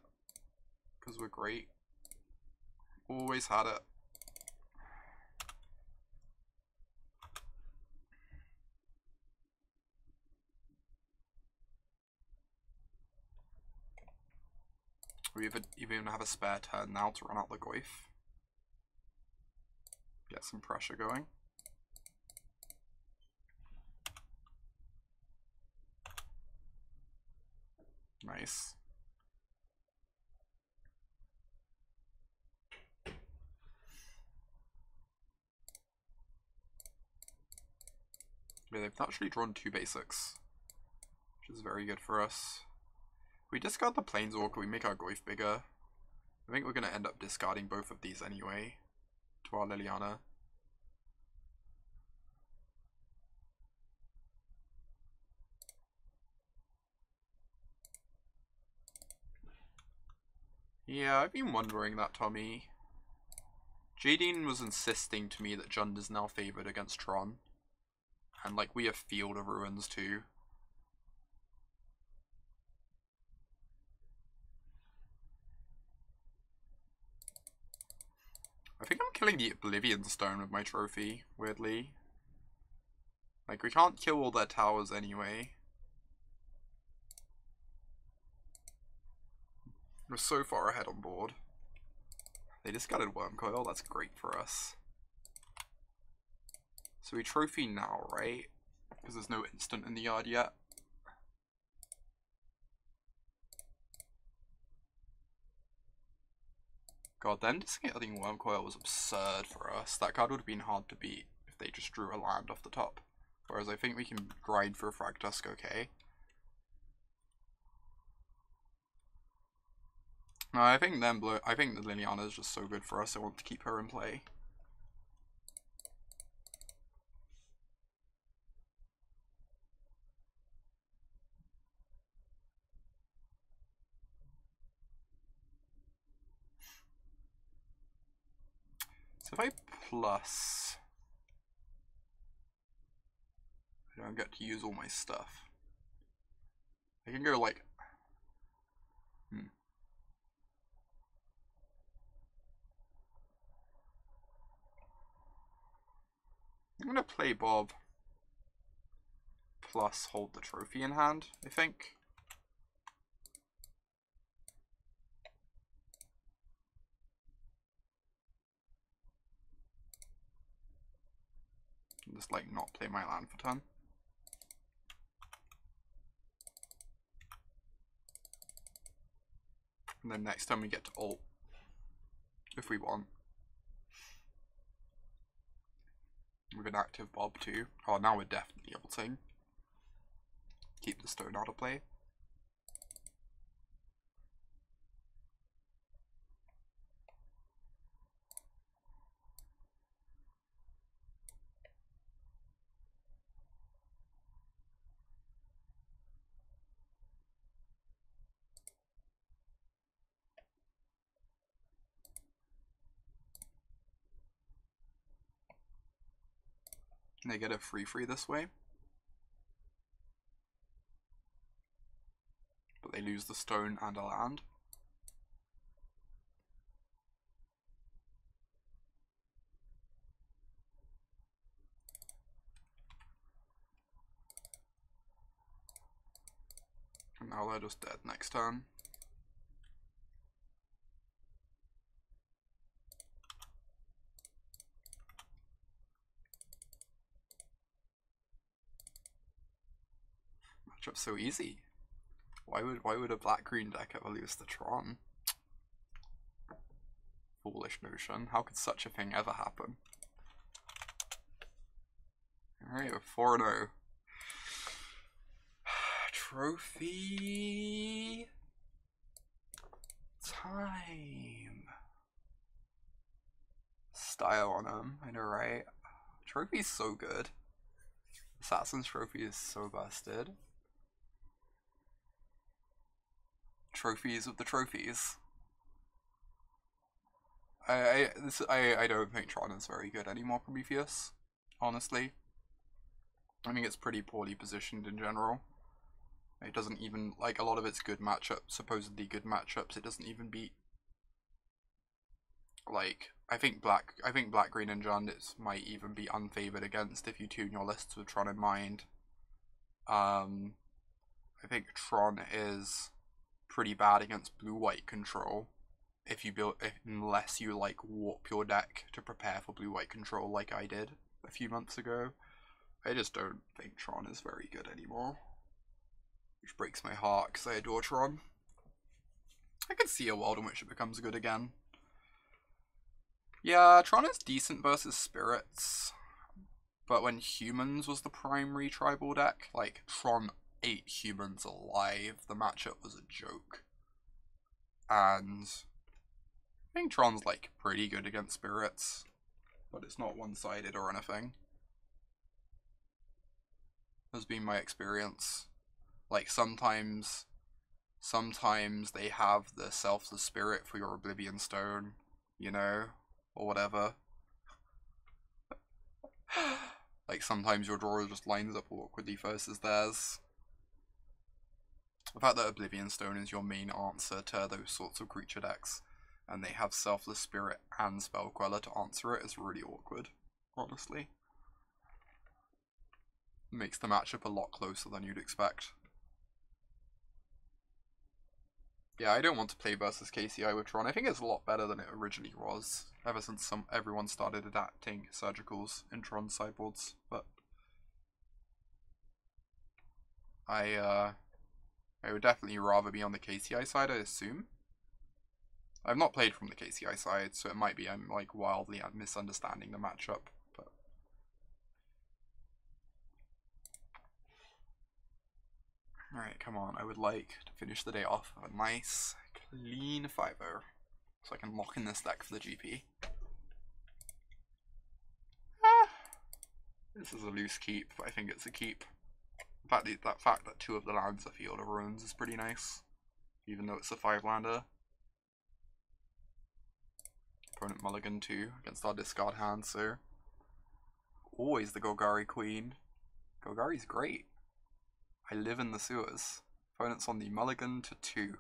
because we're great. Always had it. We even have a spare turn now to run out the Goyf. Get some pressure going. Nice. Yeah, they've actually drawn 2 basics, which is very good for us. If we discard the Planeswalker, we make our Goyf bigger. I think we're going to end up discarding both of these anyway to our Liliana. Yeah, I've been wondering that, Tommy. Jadine was insisting to me that Jund is now favoured against Tron. And like, we have Field of Ruins too. I think I'm killing the Oblivion Stone with my trophy, weirdly. Like, we can't kill all their towers anyway. We're so far ahead on board. They discarded Wormcoil, that's great for us. So we trophy now, right? Because there's no instant in the yard yet. God, them discarding Wormcoil was absurd for us. That card would have been hard to beat if they just drew a land off the top. Whereas I think we can grind for a Fragtusk okay. No, I think the Liliana is just so good for us, I want to keep her in play. So if I plus, I don't get to use all my stuff. I can go like, I'm gonna play Bob plus hold the trophy in hand, I think. Just like not play my land for turn. And then next time we get to ult, if we want. With an active Bob too. Oh, now we're definitely ulting. Keep the stone out of play. They get a 3/3 this way. But they lose the stone and a land. And now they're just dead next turn. Matchup's so easy. Why would a black-green deck ever lose the Tron? Foolish notion. How could such a thing ever happen? Alright, we're 4-0. Trophy time. Style on him, I know, right? Trophy's so good. Assassin's Trophy is so busted. Trophies of the trophies. I don't think Tron is very good anymore, Prometheus, honestly. I think it's pretty poorly positioned in general. It doesn't even, like, a lot of its good matchups, supposedly good matchups, it doesn't even beat. Like, I think black, green, and Jundits might even be unfavored against if you tune your lists with Tron in mind. I think Tron is pretty bad against blue-white control unless you like warp your deck to prepare for blue-white control like I did a few months ago. I just don't think Tron is very good anymore, which breaks my heart because I adore Tron. I could see a world in which it becomes good again. Yeah, Tron is decent versus spirits, but when humans was the primary tribal deck, like Tron 8 humans alive, the matchup was a joke. And I think Tron's like pretty good against spirits, but it's not one-sided or anything. Has been my experience. Like sometimes they have the Selfless Spirit for your Oblivion Stone, you know, or whatever. Like sometimes your drawer just lines up awkwardly versus theirs. The fact that Oblivion Stone is your main answer to those sorts of creature decks, and they have Selfless Spirit and Spell Queller to answer it, is really awkward, honestly. It makes the matchup a lot closer than you'd expect. Yeah, I don't want to play versus KCI with Tron. I think it's a lot better than it originally was, ever since everyone started adapting Surgicals in Tron sideboards, but I would definitely rather be on the KCI side, I assume. I've not played from the KCI side, so it might be I'm like wildly misunderstanding the matchup, but alright, come on, I would like to finish the day off with a nice, clean 5-0, so I can lock in this deck for the GP. This is a loose keep, but I think it's a keep. In fact, that fact that 2 of the lands are Field of Ruins is pretty nice, even though it's a 5-lander. Opponent mulligan 2 against our discard hand, so always the Golgari Queen. Golgari's great. I live in the sewers. Opponent's on the mulligan to 2.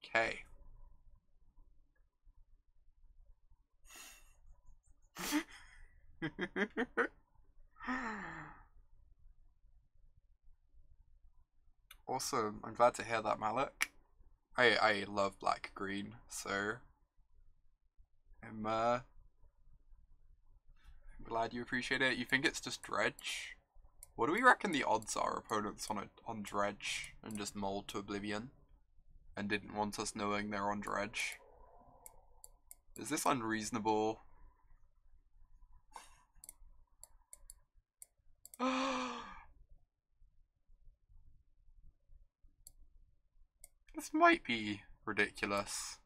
Okay. Awesome. I'm glad to hear that, Malik. I love black-green, so I'm glad you appreciate it. You think it's just Dredge? What do we reckon the odds are opponents on Dredge and just mold to Oblivion and didn't want us knowing they're on Dredge? Is this unreasonable? This might be ridiculous.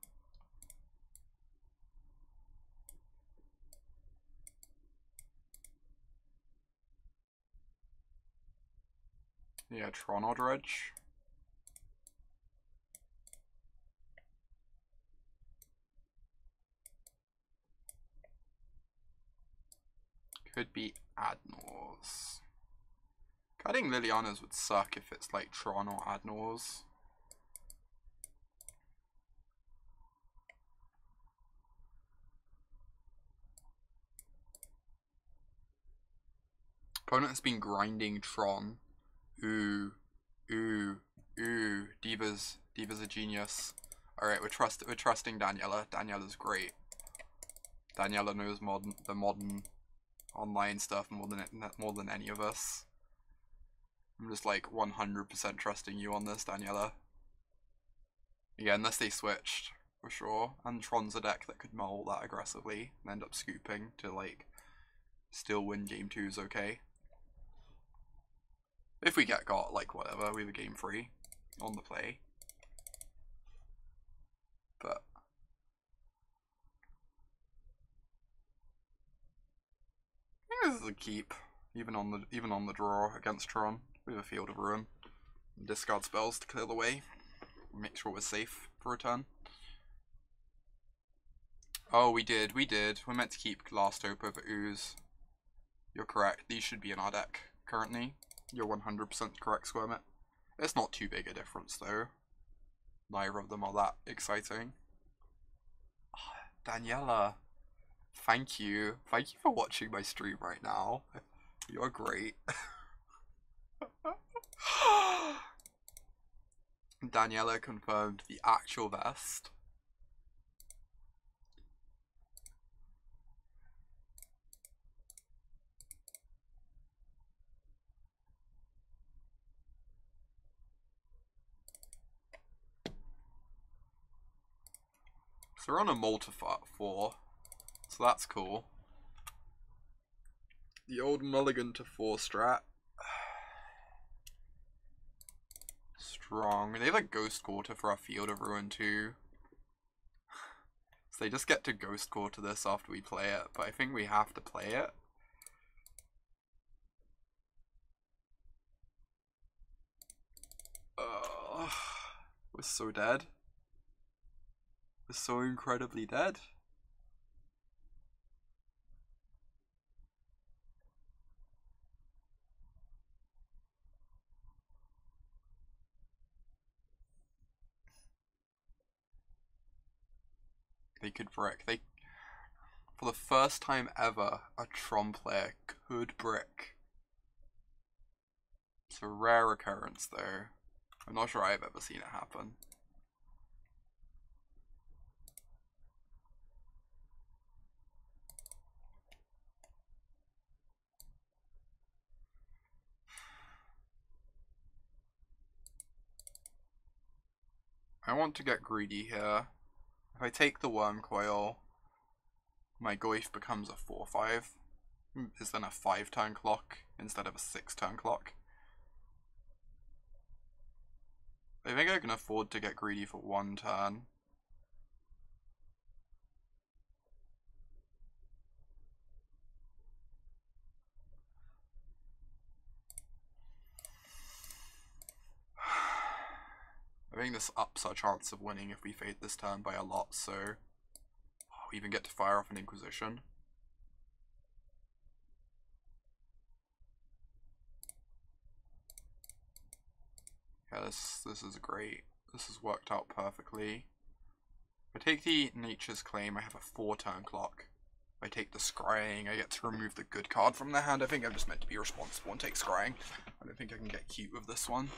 Yeah, Tron or Dredge. could be Adnors. Cutting Lilianas would suck if it's like Tron or Adnors. Opponent has been grinding Tron. Ooh. Diva's a genius. Alright, we're trusting Daniela. Daniela's great. Daniela knows the modern online stuff more than any of us. I'm just like 100% trusting you on this, Daniela. Yeah, unless they switched, for sure. And Tron's a deck that could mull that aggressively and end up scooping to like still win game 2's okay. If we get got, like whatever, we have a game 3 on the play. But I think this is a keep, even on the draw against Tron. We have a Field of Ruin. Discard spells to clear the way. Make sure we're safe for a turn. Oh, we did. We're meant to keep Last Hope over Ooze. You're correct. These should be in our deck currently. You're 100% correct, Squirmit. It's not too big a difference though. Neither of them are that exciting. Oh, Daniela, thank you. Thank you for watching my stream right now. You're great. Daniela confirmed the actual vest. So we're on a multi-4, so that's cool. The old mulligan to 4 strat. Strong. They have a Ghost Quarter for our Field of Ruin too. So they just get to Ghost Quarter this after we play it, but I think we have to play it. We're so dead. We're so incredibly dead. They could brick. For the first time ever, a Tron player could brick. It's a rare occurrence though. I'm not sure I've ever seen it happen. I want to get greedy here. If I take the Worm Coil, my Goyf becomes a 4/5. Is then a 5-turn clock instead of a 6-turn clock. I think I can afford to get greedy for 1 turn. I think this ups our chance of winning if we fade this turn by a lot, so we even get to fire off an Inquisition. Yeah, this is great. This has worked out perfectly. If I take the Nature's Claim, I have a 4-turn clock. If I take the Scrying, I get to remove the good card from their hand. I think I'm just meant to be responsible and take Scrying. I don't think I can get cute with this one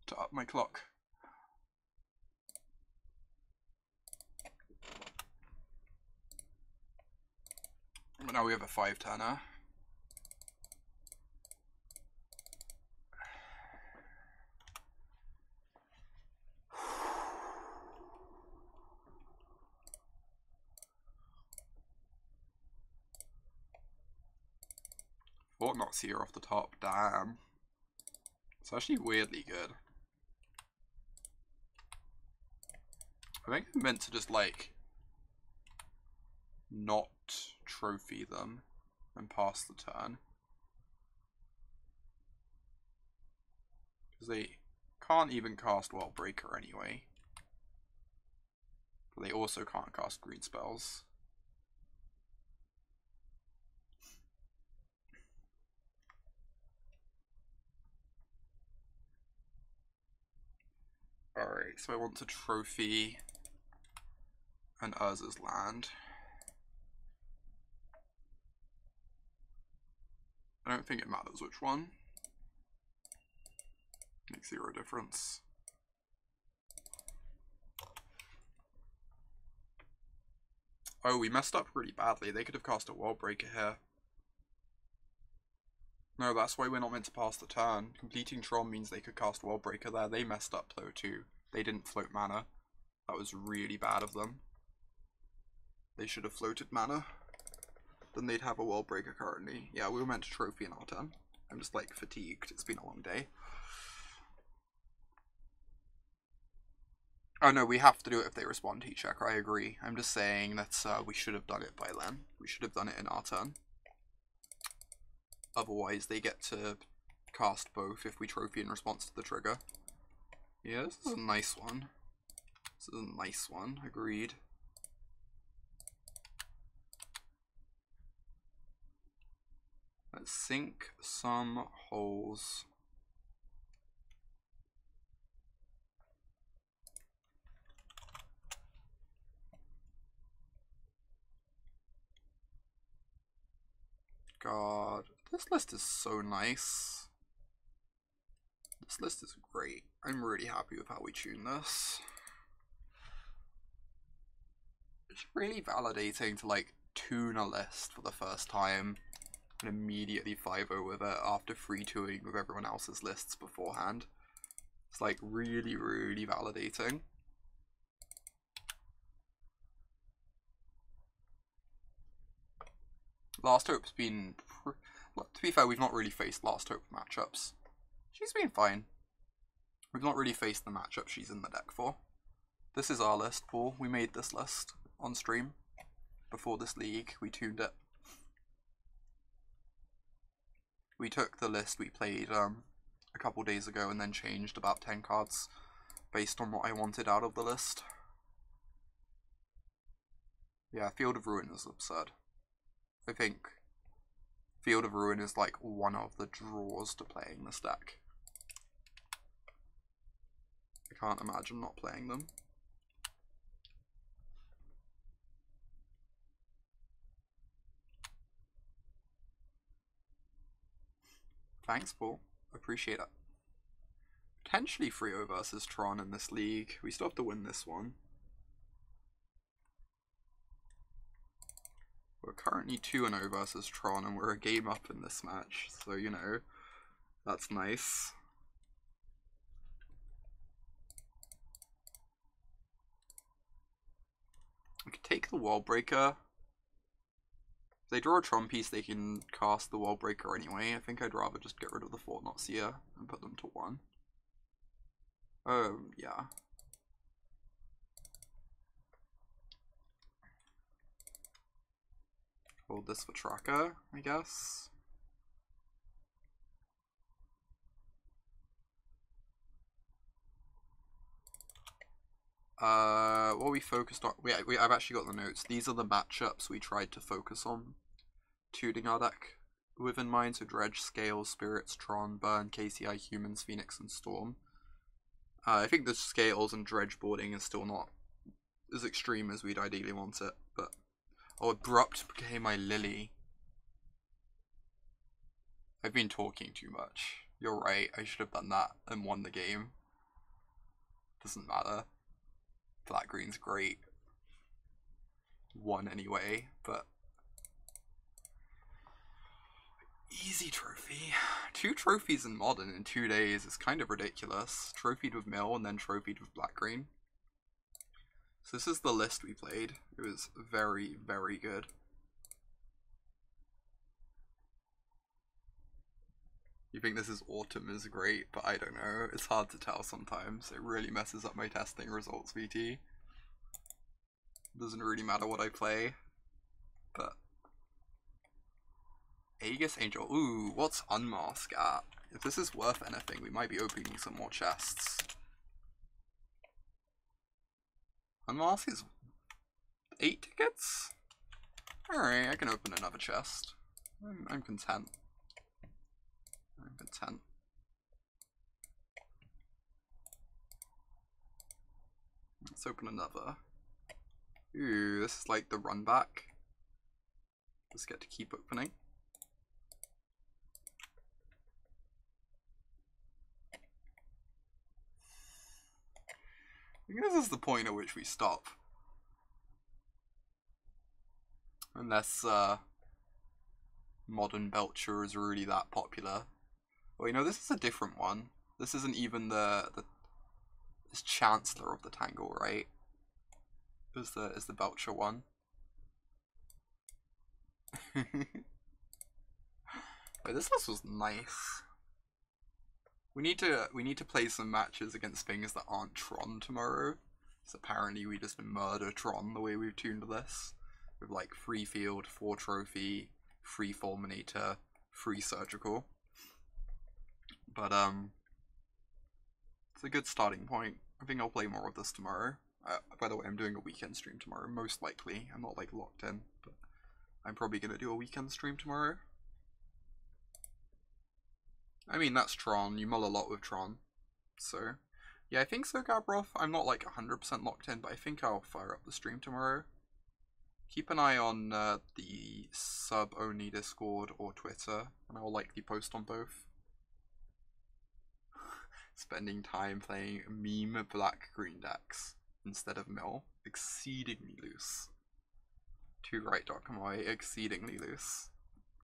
to up my clock. But now we have a 5-turner. Thought not see her off the top, damn. It's actually weirdly good. I think I'm meant to just like not trophy them and pass the turn. Because they can't even cast World Breaker anyway. But they also can't cast green spells. Alright, so I want to trophy an Urza's land. I don't think it matters which one. Makes 0 difference. Oh, we messed up really badly. They could have cast a Worldbreaker here. No, that's why we're not meant to pass the turn. Completing Tron means they could cast Worldbreaker there. They messed up though too. They didn't float mana. That was really bad of them. They should have floated mana. Then they'd have a Worldbreaker currently. Yeah, we were meant to trophy in our turn. I'm just like fatigued. It's been a long day. Oh no, we have to do it if they respond to check. I agree. I'm just saying that we should have done it by then. We should have done it in our turn. Otherwise, they get to cast both if we trophy in response to the trigger. Yeah, this is a nice one. This is a nice one. Agreed. Let's sink some holes. God, this list is so nice. This list is great. I'm really happy with how we tune this. It's really validating to like tune a list for the first time and immediately 5-0 with it after 3-2ing with everyone else's lists beforehand. It's like really, really validating. Last Hope's been... To be fair, we've not really faced Last Hope matchups. She's been fine. We've not really faced the matchup she's in the deck for. This is our list, Paul. We made this list on stream. Before this league, we tuned it. We took the list we played a couple days ago and then changed about 10 cards based on what I wanted out of the list. Yeah, Field of Ruin is absurd. I think Field of Ruin is like one of the draws to playing this deck. I can't imagine not playing them. Thanks, Paul. Appreciate it. Potentially Frio versus Tron in this league. We still have to win this one. We're currently 2-0 versus Tron, and we're a game up in this match, so you know, that's nice. We could take the Worldbreaker. If they draw a Tron piece, they can cast the Worldbreaker anyway. I think I'd rather just get rid of the Thoughtseer and put them to 1. Yeah. Hold this for Tracker, I guess. What we focused on, I've actually got the notes. These are the matchups we tried to focus on tuning our deck with in mind. So Dredge, Scales, Spirits, Tron, Burn, KCI, Humans, Phoenix, and Storm. I think the Scales and Dredge boarding is still not as extreme as we'd ideally want it, but... Oh, Abrupt Decay my Lily. I've been talking too much. You're right, I should have done that and won the game. Doesn't matter. Black green's great. Won anyway, but... Easy trophy. 2 trophies in Modern in 2 days is kind of ridiculous. Trophied with Mill and then trophied with Black green. So this is the list we played. It was very, very good. You think this is Autumn is great, but I don't know. It's hard to tell sometimes. It really messes up my testing results, VT. Doesn't really matter what I play, but... Aegis Angel. Ooh, what's Unmask at? If this is worth anything, we might be opening some more chests. Unmask is 8 tickets? Alright, I can open another chest. I'm content. I'm content. Let's open another. Ooh, this is like the run back. Just get to keep opening. I think this is the point at which we stop. Unless Modern Belcher is really that popular. Well, you know, this is a different one. This isn't even this Chancellor of the Tangle, right? Is the Belcher one. Wait, this list was nice. We need to play some matches against things that aren't Tron tomorrow. So apparently we just murder Tron the way we've tuned this. With like free field, 4 trophy, free Fulminator, free surgical. But it's a good starting point. I think I'll play more of this tomorrow. By the way, I'm doing a weekend stream tomorrow, most likely. I'm not like locked in, but I'm probably gonna do a weekend stream tomorrow. I mean, that's Tron. You mull a lot with Tron. So, yeah, I think so, Gabroth. I'm not like 100% locked in, but I think I'll fire up the stream tomorrow. Keep an eye on the sub-only Discord or Twitter, and I will likely post on both. Spending time playing meme black-green decks instead of mill. Exceedingly loose. Too right, Dark Confidant. Exceedingly loose.